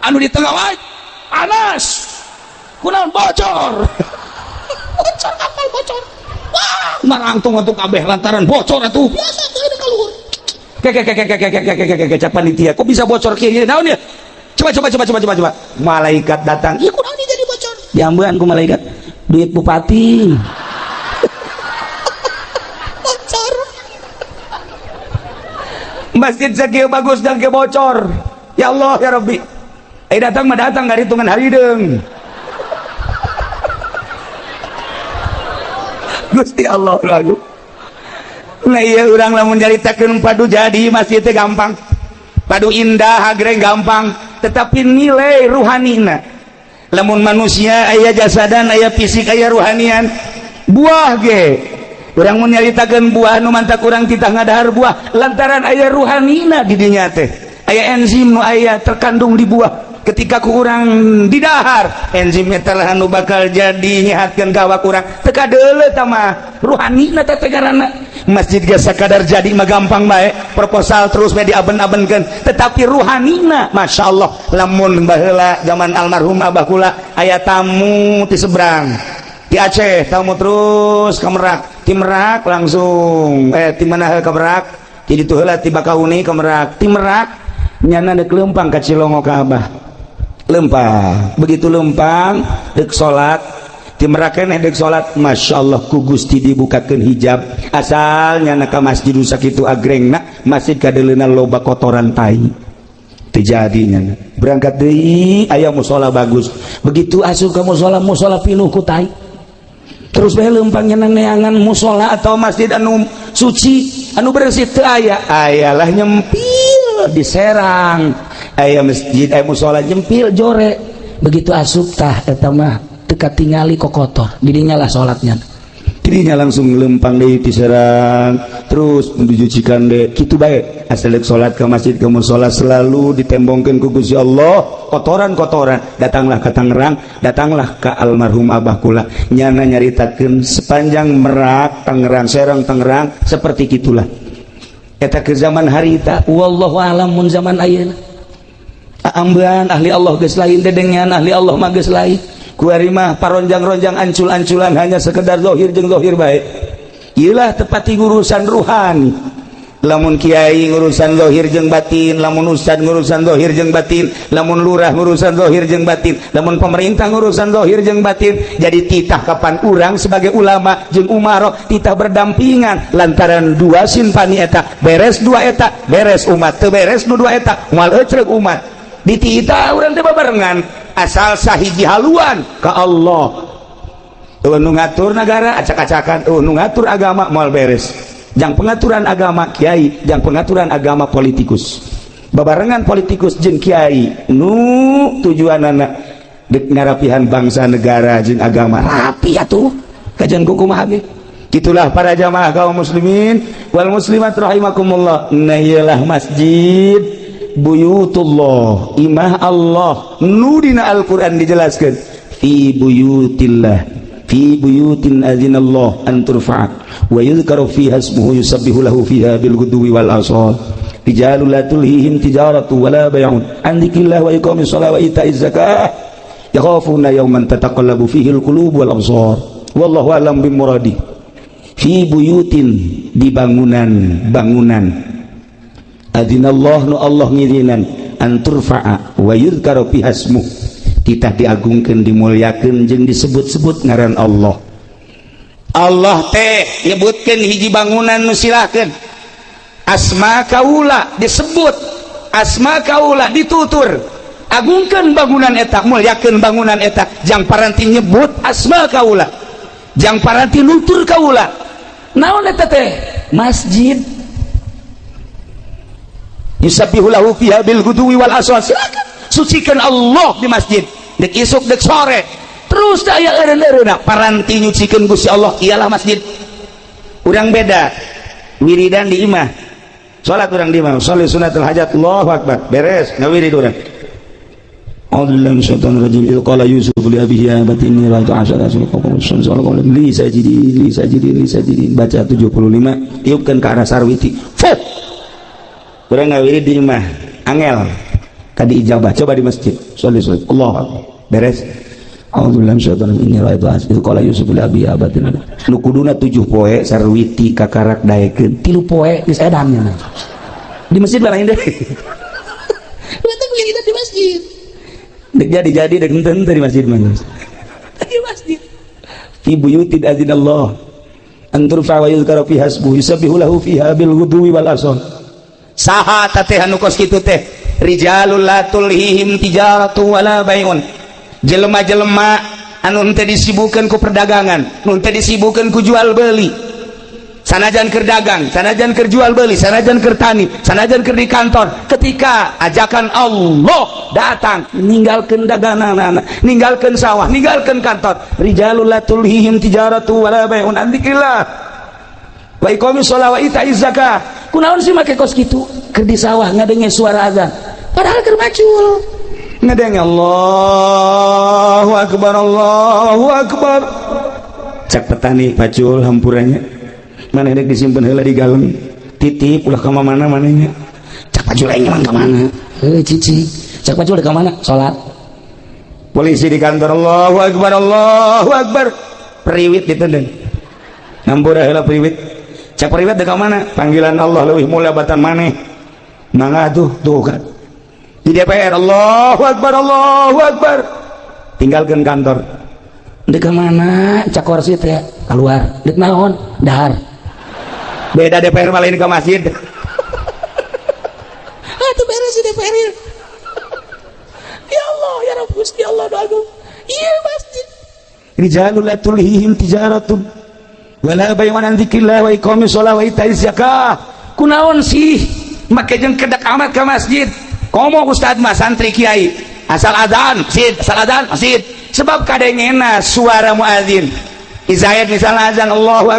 Anu di tengah wae panas. Kunaon bocor. Bocor kapal bocor. Wah, marangtung untuk kabeh lantaran bocor atuh. Biasa teh ada kaluhur. Cak panitia, kok bisa bocor kieu? Naon ya? Coba. Malaikat datang. Ieu kunaon jadi bocor? Diambean ku malaikat. Duit bupati. Masjid sakieu bagus dan ke bocor. ya Allah ya Rabbi. Datang mah datang dari hitungan hari deung. Gusti Allah lagu. Nah iya urang lamun nyaritakeun padu jadi masjid teh gampang. Padu indah hagreng gampang, tetapi nilai ruhanina. Lamun manusia aya jasadan, aya fisik, aya ruhanian. Buah ge. Urang mun nyaritakeun buah nu mantak urang titah ngadahar buah lantaran aya ruhanina di dinya teh. Aya enzim nu aya terkandung di buah. Ketika ku urang didahar, enzim eta lah anu bakal jadi nyehatkeun ka awak urang. Teu kadeuleu tah mah ruhanina teh tegarana. Masjid ge sakadar jadi mah gampang bae, proposal terus bae diaben-abenkeun, tetapi ruhanina masyaallah. Lamun baheula zaman almarhum abah kula aya tamu ti seberang di Aceh, tamu terus ka Merak, ti Merak langsung ti mana ka Merak, jadi tuh heula ti Bakauni ka Merak, ti Merak nyana deuk leumpang ka Cilongo ka abah. Lempang, begitu lempang dek salat di Merak keneh dek salat, masyaallah ku Gusti dibukakeun hijab asalnya ka masjid sakitu agrengna masjid kadeleuna loba kotoran tai terjadinya berangkat deui aya mushola bagus, begitu asup ka mushola pinuh ku tai terus bae lempang nyeunang neangan mushola atau masjid anu suci anu bersih teu aya, ayalah nyempil diserang. Aya masjid aya mushola jempil jore, begitu asup tah eta mah teu katingali kokotor didinya lah salatnya, didinya langsung lempang deui diserang terus menuju Cikande kitu bae. Asal deuk salat ka masjid ka mushola selalu ditembongkeun ku Gusti Allah kotoran-kotoran. Datanglah ka Tangerang, datanglah ka almarhum abah kula nyana nyaritakeun sepanjang Merak Tangerang Serang Tangerang seperti kitulah eta ke zaman harita. Wallahu a'lam mun zaman ayeuna ambean ahli Allah geus lain, dedengan ahli Allah mah geus lain. Kuari mah paronjang-ronjang ancul-anculan hanya sekedar zahir jeung zahir bae. Ieu lah tepati urusan ruhani. Lamun kiai ngurusan zahir jeung batin, lamun ustad ngurusan zahir jeung batin, lamun lurah ngurusan zahir jeung batin, lamun pemerintah ngurusan zahir jeung batin. Jadi titah kapan urang sebagai ulama jeung umaroh titah berdampingan lantaran dua simpani eta beres dua eta beres umat, teu beres nu dua eta moal ecreg umat. Ditita urang teh babarengan asal sahiji haluan ka Allah. Nu ngatur negara acak-acakan, nu ngatur agama moal beres. Jang pengaturan agama kiai, jang pengaturan agama politikus. Babarengan politikus jeung kiai nu tujuanana dek ngarapihan bangsa negara jeung agama rapi atuh. Kajian kumaha ge. Itulah para jamaah kaum muslimin wal muslimat rahimakumullah. Nah iyalah masjid buyutullah, imah Allah nu dina Al-Quran dijelaskan fi buyutillah, fi buyutin adzinallah an turfa' wa yuzkaru fiha ismuhu yusabbihu lahu fiha bil ghudwi wal asal rijalul la tulhihim tijaratu wala bay'un an dzikrillah wa iqamis shalah wa ita'iz zakah yakhafuna yawman tataqallabu fihi al qulub wal absar wallahu a'lam bimuradi. Fi buyutin, di bangunan adzinallah nu Allah ngirinan an turfa'a wa yuzkaru fiha ismuh titah diagungkeun dimulyakeun jeung disebut-sebut ngaran Allah. Allah teh nyebutkeun hiji bangunan nu silahkeun asma kaula disebut, asma kaula ditutur, agungkeun bangunan eta, mulyakeun bangunan eta, jang paranti nyebut asma kaula, jang paranti nutur kaula. Naon eta teh? Masjid. Yusabbihu lahu fiha bil ghudwi wal asal. Silakan sucikan Allah di masjid dek isuk dek sore terus daya eureun-eureunna paranti nyucikeun Gusti Allah ialah masjid. Urang beda wiridan di imah, salat urang di imah, sholli sunatul hajat, Allahu akbar, beres ngawirid urang. A'udzubillahi minasyaitonir rajim. Il qala Yusuf li abihi ya abati inni ra'aytu 'ashara syamsan li sajidin baca 75 tiupkeun ka arah sarwiti. Urang ngawirid di imah angel kadi ijabah, coba di masjid sholli Allah beres. A'udzubillahi minasyaitonir rajim inni ra'aytu 'ashara qala Yusuf li abihi ya abati nu kuduna 7 poe sarwiti kakarak daekeun 3 poe geus edannya di masjid barahin deh. Kita wiridan di masjid dek jadi dek enten di masjid mana di masjid fi buyutin adzinallah an turfa wa yuzkara fiha ismuhu yusabbihu lahu fiha bil ghudwi wal asal. Saha teh anu kos kitu teh rijalul la tulhihim tijaratu wala bai'un, jelema-jelema anu teu disibukkeun ku perdagangan, nu teu disibukkeun ku jual beli, sanajan keur dagang, sanajan keur jual beli, sanajan keur tani, sanajan keur di kantor, ketika ajakan Allah datang, ninggalkeun dagangan, ninggalkeun sawah, ninggalkeun kantor, rijalul la tulhihim tijaratu wala bai'un an dzikrillah wa iqamis shalah wa itaiz zakah. Kunaon sih make kos kitu keur di sawah ngadenge suara azan padahal keur macul ngadenge Allahu akbar cak petani pacul hampurannya mana hendak disimpen heula di galeng titip ulah ka mana manehnya cak pacul aing mah ka mana cici cak pacul ka mana salat polisi di kantor Allahu akbar periwit ditendeng ngampura heula periwit cak periwit ka mana panggilan Allah leuwih mulia batan maneh mangga tuh kan di DPR Allahu akbar tinggalkan kantor dek ke mana cak warsi teh keluar dek naon dahar beda DPR malah ini ke masjid atuh beres di DPR ya Allah ya Rabb Gusti Allah doaku iya masjid rijalul la tulhihim tijaratun wala bai'un an dzikrillah wa iqamis shalah wa itaiz zakah. Kunaon sih make jeung kedak amat ka masjid komo ustad mah santri kiai asal adzan masjid sebab kadengena suara muadzin izayat misalnya azan Allahu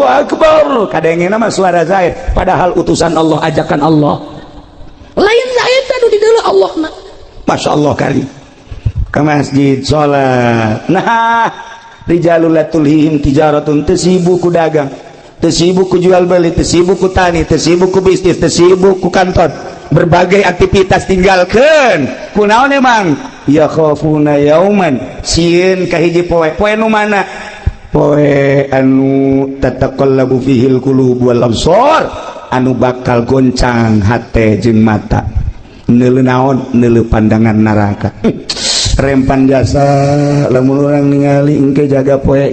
akbar kadengena mah suara zaid padahal utusan Allah ajakan Allah lain zaid anu di deuleu Allah mah masyaallah kali ke masjid salat. Nah rijalul la tulhihim tijaratun teu sibuk ku dagang, teu sibuk ku jual beli, teu sibuk ku tani, teu sibuk ku bisnis, teu sibuk ku kantor, berbagai aktivitas tinggalkeun. Kunaon emang? Ya khafuna yauman, sieun ka hiji poe nu mana? Poe anu tataqallabu fihil qulub wal absar, anu bakal goncang hate jeung mata. Neuleuh naon? Neuleuh pandangan neraka. Rempan jasa lamun urang ningali engke jaga poe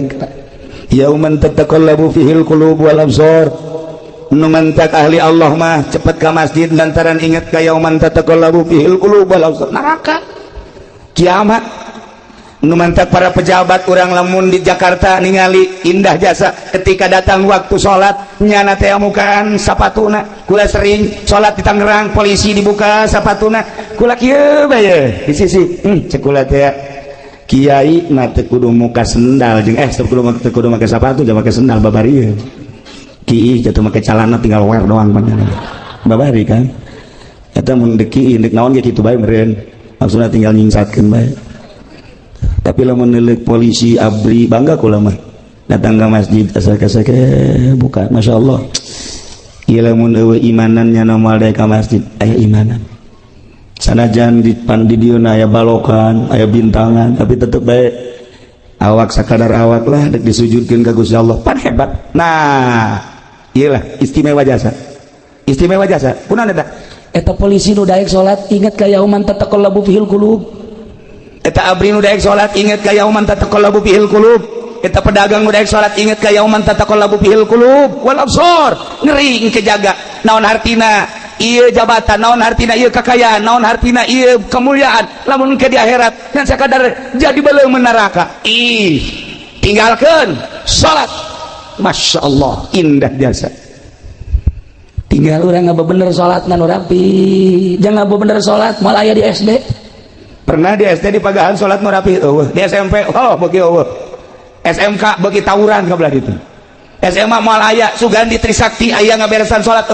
yauman tataqallabu fihil qulub wal absar. Nu mantak ahli Allah mah cepet ka masjid lantaran inget ka yauman tataqallabu fihil qulub wal absar neraka kiamat. Nu mantak para pejabat urang lamun di Jakarta ningali indah jasa ketika datang waktu salat nyana teh mukaan sapatuna kula sering salat di Tangerang polisi dibuka sapatuna kula kieu bae di sisi cek kula teh kiai mah teu kudu muka sendal jeung teu kudu make sapatu jeung make sendal babarieu kiai jatuh make calana tinggal wear doang panjang babari kan eta mun deuk kiai deuk naon ge kitu bae meureun maksudna tinggal nyingsatkeun bae. Tapi lamun neuleuh polisi abri bangga kula mah datang ke masjid asal-asal buka Masya Allah. Ieu lamun eueuh imanan nya moal daek ka masjid aya imanan sanajan di dieuna aya balokan aya bintangan tapi tetep bae awak sakadar awak lah dek disujudkeun ka Gusti Allah pan hebat. Nah ieu lah istimewa jasa kunaon eta polisi nu daek salat inget ka yauman tataqallabu fihil qulub. Eta abri nu daek salat inget ka yauman tataqallabu fihil qulub. Eta pedagang nu daek salat inget ka yauman tataqallabu fihil qulub wal absar. Ngeri engke jaga naon hartina ieu jabatan, naon hartina ieu kakayaan, naon hartina ieu kemuliaan lamun engke di akhirat dan sakadar jadi beuleum neraka. Tinggalkeun salat. Masya Allah indah jasa. Tinggal urang ngabebener salatna nu rapi. Jangan ngabebener salat moal aya di SD. Pernah di SD di Pagahan sholat nu rapi di SMP beuki SMK beuki tawuran ka belah ditu SMA moal aya sugan di Trisakti aya ngaberesan sholat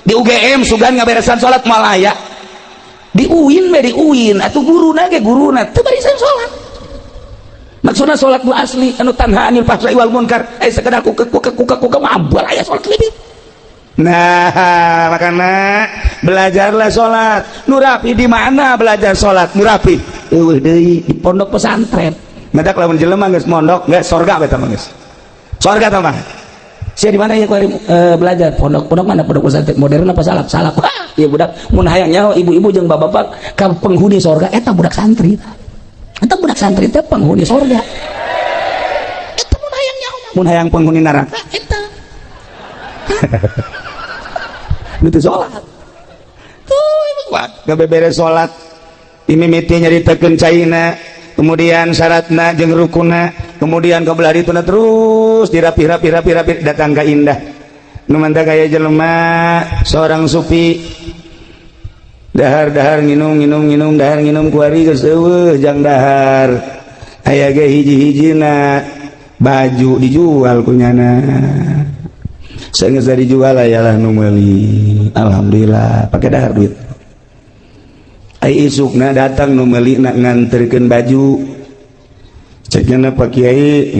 di UGM sugan ngaberesan sholat moal aya di UIN atuh guruna ge guruna teu barisan sholat maksudna sholat nu asli anu tanha anil fahsya'i wal munkar sekedar kuka mabal aya sholat lebih. Nah makanya belajarlah sholat nu rapi. Di mana belajar sholat nu rapi? Eueuh deui di pondok pesantren. Madak lamun jelema geus mondok geus sorga beta mah geus sorga tah mah sia di mana ya kuari belajar pondok mana pondok pesantren modern apa salap ieu budak mun hayang nyaho ibu-ibu jeung bapak-bapak ka penghuni sorga eta budak santri teh penghuni sorga eta mun hayang nyaho mun hayang penghuni neraka eta itu sholat tuh kuat beberes salat mimiti nyaritakeun caina kemudian syaratna jeung rukunna kemudian kabelah dituna terus dirapi datang ka indah nu mantap kaya jelema seorang sufi dahar nginum dahar nginum kuari geus eueuh jang dahar aya ge hiji-hijina baju dijual kunyana saenggeus dijual ayalah nu meuli alhamdulillah pake dahar duit ai isukna datang nu meuli nak nganterkeun baju cekna Pak Kiai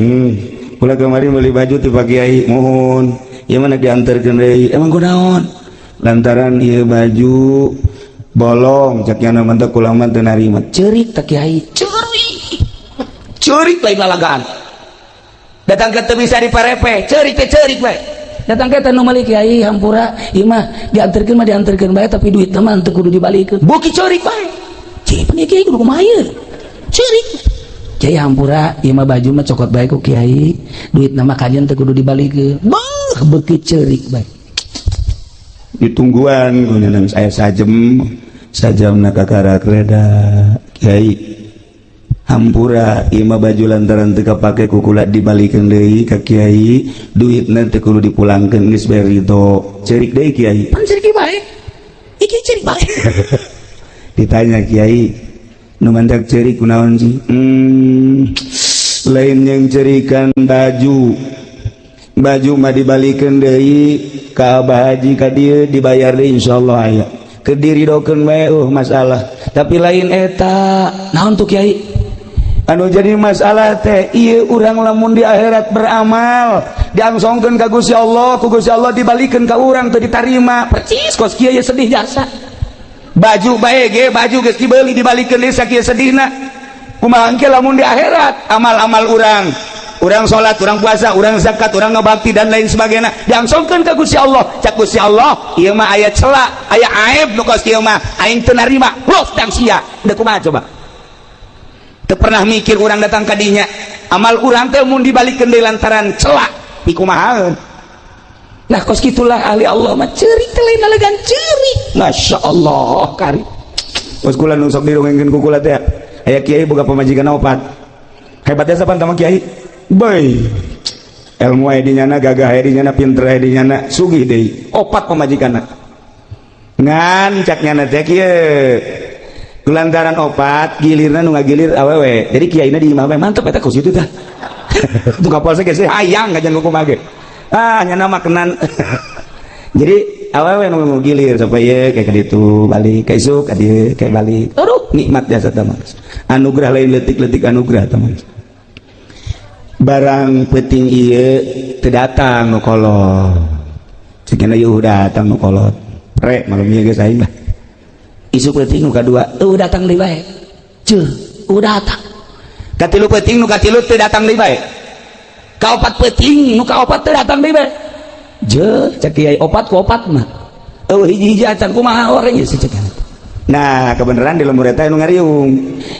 kula kemari meuli baju ti Pak Kiai mohon ieu mah dianterkeun deui emang kunaon lantaran ieu baju bolong cekna mantep kula mah teu narima ceurik tak Kiai ceurik lain lalagaan datang ke teu bisa diparepe ceurik teh ceurik bae datang ke nu meuli Kiai hampura ieu mah dianterkeun bae tapi duitna mah teu kudu dibalikeun buki ceurik bae ceurik pun Kiai kudu kumaha ieu ceurik Kiai hampura ieu mah baju mah cokot bae ku Kiai duitna mah kajian teu kudu dibalikeun beuki ceurik bae ditungguan kunaon saya sajamna kakarak reda Kiai hampura ieu mah baju lantaran teu kapake ku kula dibalikeun deui ka Kiai duitna teu kudu dipulangkeun geus bae ridho ceurik deui Kiai pan ceurik bae iki ceurik bae ditanya Kiai nu mantak ceurik kunaon sih lain yang ceurikan baju mah dibalikeun deui ka Abah Haji ka dieu dibayar deui insyaallah aya keur diridokeun bae masalah tapi lain eta naon tuh Kiai anu jadi masalah teh ieu urang lamun di akhirat beramal diangsongkeun ka Gusti Allah ku Gusti Allah dibalikeun ka urang teu ditarima percis kos kieu sedih jasa baju bae ge baju geus dibeuli dibalikeun deui sakieu sedihna kumaha engke lamun di akhirat amal-amal urang salat urang puasa urang zakat urang ngabakti dan lain sebagainya diangsongkeun ka Gusti Allah cak Gusti Allah ieu mah aya cela aya aib nu kos kieu mah aing teu narima los dang sia da kumaha coba teu pernah mikir urang datang ka dinya amal urang teh mun dibalikeun deui lantaran cela pikumahaeun nah kos kitulah ahli Allah mah ceurik teh lain nalegan ceurik masyaallah kari kos kula nu sok dirongengkeun ku kula teh aya kiai boga pamajikan opat hebatnya sapan tama kiai bae ilmu aya dinyana gagah aya dinyana pinter aya dinyana sugih deui opat pamajikanna ngan cak nyana teh kieu lantaran opat gilirna nu ngagilir awewe jadi kiaina di imah mantep eta kos itu tah tu kapal ge hayang ngajan kumaha ge nyana makenan jadi awewe nu gilir supaya kayak kitu balik ka isuk ka dieu kayak balik aduh nikmat jasa tah anugerah lain leutik-leutik anugerah tah barang penting ieu teu datang nu kolot cenah ieu datang nu kolot rek malam ieu geus aing lah isu penting nu kadua datang deui bae ceuh datang katilu penting nu katilu teu datang deui bae kaopat penting nu kaopat teu datang deui bae je cek kiai opat ku opat mah hiji-hiji acan kumaha orangnya sih cek nah kebenaran di lembur eta nu ngariung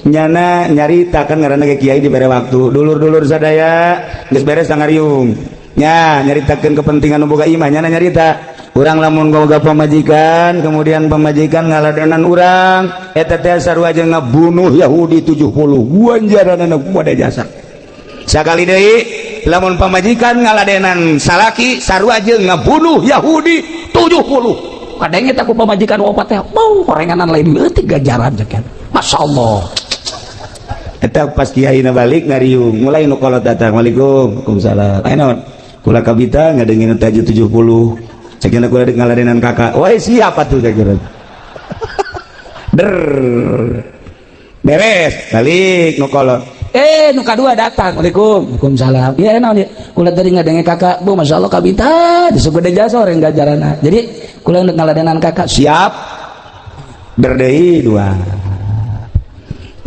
nyana nyarita kan ngaranna ge kiai dibere waktu dulur-dulur sadaya geus beres ngariung nya nyaritakeun kepentingan nu boga imah nyana nyarita urang lamun boga pamajikan kemudian pamajikan ngaladenan urang eta teh sarua aja ngabunuh Yahudi 70 ganjaranna kumaha jasa sakali deui lamun pamajikan ngaladenan salaki sarua aja ngabunuh Yahudi 70 kadang eta ku pamajikan opat teh gorenganan lain leutik ganjaran ceuk masyaallah eta pas kiaina balik ngariung mulai nu kolot datang waalaikumsalam aya naon kula kabita ngadengin teh 70 ceukna kula ngaladenan kakak wah siapa tuh ceuk beres balik nu kolot nu kadua datang waalaikumsalam iya naon ieu kula tadi ngadenge kakak bu masyaallah kabita disebut jasa orang ganjaranna jadi kula ngaladenan kakak siap berdeui dua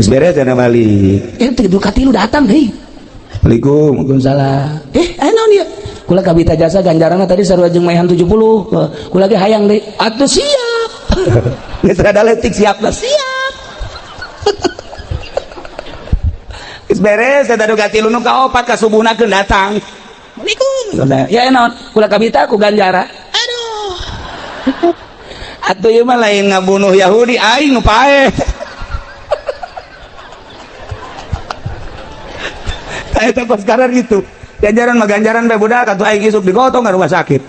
geus beres cenah balik tilu katilu datang deui waalaikumsalam aya naon ieu kula kabita jasa ganjaranna tadi sarua jeung maehan 70 kula ge hayang deui atuh siap geus rada leutik siapna siap geus beres eta nu katilu nu kaopat ka subuhnakeun datang waalaikumsalam ya naon kula kabita ku ganjara atuh ieu mah lain ngabunuh Yahudi aing nu paeh. Eta pas karar gitu. Ganjaran mah ganjaran bae budak atuh aing isuk digotong ka rumah sakit.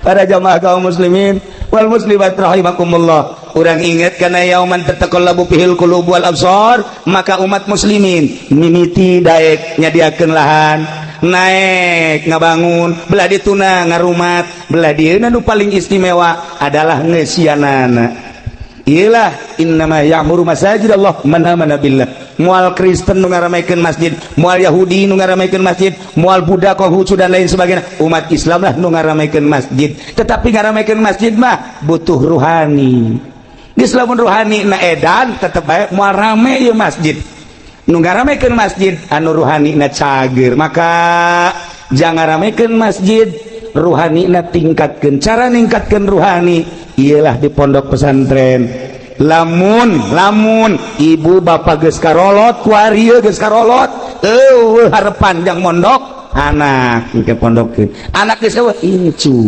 Para jamaah kaum muslimin wal muslimat rahimakumullah, urang inget kana yauman tataqallabu fihil qulub wal absar, maka umat muslimin mimiti daek nyadiakeun lahan naik ngabangun belah dituna ngarumat belah dieuna nu paling istimewa adalah ngesianana. Iyalah innama ya'muru masajidallah man amana billah. Moal Kristen nu ngaramekeun masjid, moal Yahudi nu ngaramekeun masjid, moal Buddha, Konghucu dan lain sebagainya, umat Islam lah nu ngaramekeun masjid. Tetapi ngaramekeun masjid mah butuh ruhani. Geus lamun ruhani na edan tetep bae moal rame ieu masjid. Nu ngaramekeun masjid anu ruhani na cager, maka jangan ramekeun masjid, ruhani na tingkatkeun. Cara ningkatkeun ruhani ialah di pondok pesantren. Lamun ibu bapak geus karolot, kuarieu geus karolot, hareup panjang mondok anak ke pondokkeun. Anak geus eueuh incu.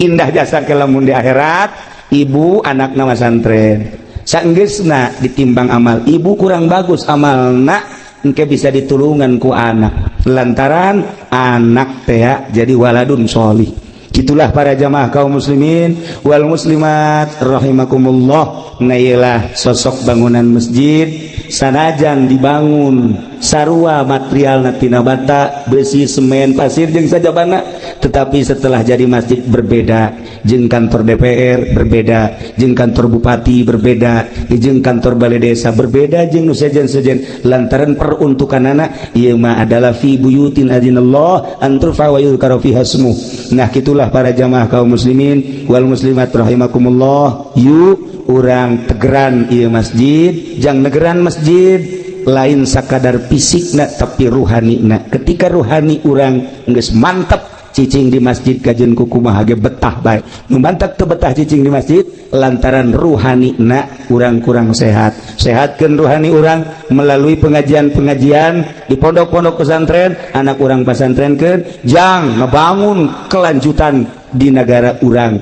Indah jasa ke lamun di akhirat ibu anakna pesantren. Saenggeusna ditimbang amal ibu kurang bagus amalna, engke bisa ditulungan ku anak. Lantaran anak teh jadi waladun sholih. Itulah para jamaah kaum muslimin wal muslimat rahimakumullah, nailah sosok bangunan masjid sanajan dibangun sarua material tina bata, besi, semen, pasir jeung sajabana, tetapi setelah jadi masjid berbeda, jeung kantor DPR berbeda, jeung kantor bupati berbeda, jeung kantor balai desa berbeda, jeung nu sejen-sejen lantaran peruntukanana ieu mah adalah fi buyutin adzinallah an turfa wa yuzkara fiha ismuh. Nah kitulah para jamaah kaum muslimin wal muslimat rahimakumullah, yuk urang tegeran ieu masjid, jang negeran masjid lain sakadar fisikna tapi ruhanina. Ketika ruhani urang geus mantep cicing di masjid kajen kukumaha ge betah bae. Nu mantep teu betah cicing di masjid lantaran ruhanina urang kurang sehat. Sehatkeun ruhani urang melalui pengajian-pengajian di pondok-pondok pesantren, anak urang pesantrenkeun jang ngebangun kelanjutan di negara urang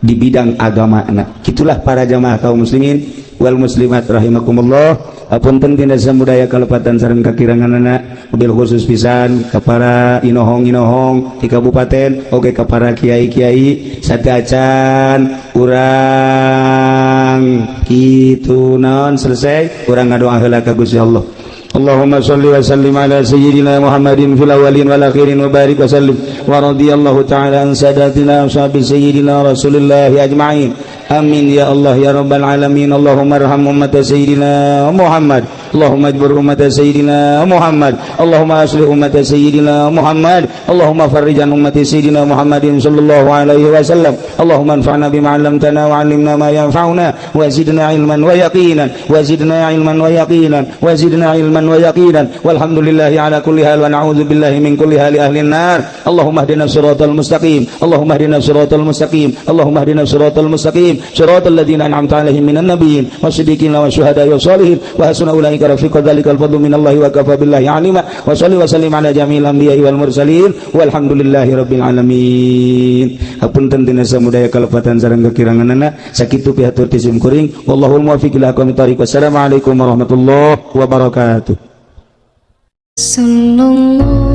di bidang agama. Itulah para jamaah kaum muslimin wal muslimat rahimakumullah. Apunten tina samudaya kalepatan sareng kakiranganana, mobil khusus pisan ka para inohong-inohong di kabupaten, oge ka para kiai-kiai sadacan urang kitu naon selesai urang ngadoa heula ka Gusti Allah. Allahumma shalli wa sallim ala sayyidina Muhammadin fil awwalin wal akhirin wa barik wa sallim wa radiyallahu ta'ala an sadatina ashabi sayyidina Rasulillah ajma'in. Amin ya Allah ya rabbal alamin. Allahumma arham ummat sayyidina Muhammad, Allahumma ajbur ummat sayyidina Muhammad, Allahumma aslih ummat sayyidina Muhammad, Allahumma farrij an ummat sayyidina Muhammadin sallallahu alaihi wasallam. Allahumma anfa'na bima 'allamtana wa 'allimna ma yanfa'una wa zidna ilman wa yaqinan wa zidna ilman wa yaqinan wa zidna ilman wa yaqinan walhamdulillahi ala kulli hal wa na'udzu billahi min kulli hali ahli an-nar. Allahumma hdina siratal mustaqim, Allahumma hdina siratal mustaqim, Allahumma hdina siratal mustaqim, siratal ladzina an'amta 'alaihim minan nabiyyin wasiddiqin wa syuhada'i wa sholihin wa hasuna ulaika rafiqa, dzalikal fadlu minallahi wa kafa billahi 'alima. Wa shalli wa sallim ala jami'il anbiya'i wal mursalin walhamdulillahi rabbil alamin. Hapunten tina samudaya kalepatan sareng kakiranganana sakitu pihatur tisim kuring, wallahul muwaffiq ila aqwamit thoriq. Wassalamualaikum warahmatullahi wabarakatuh. Sallallahu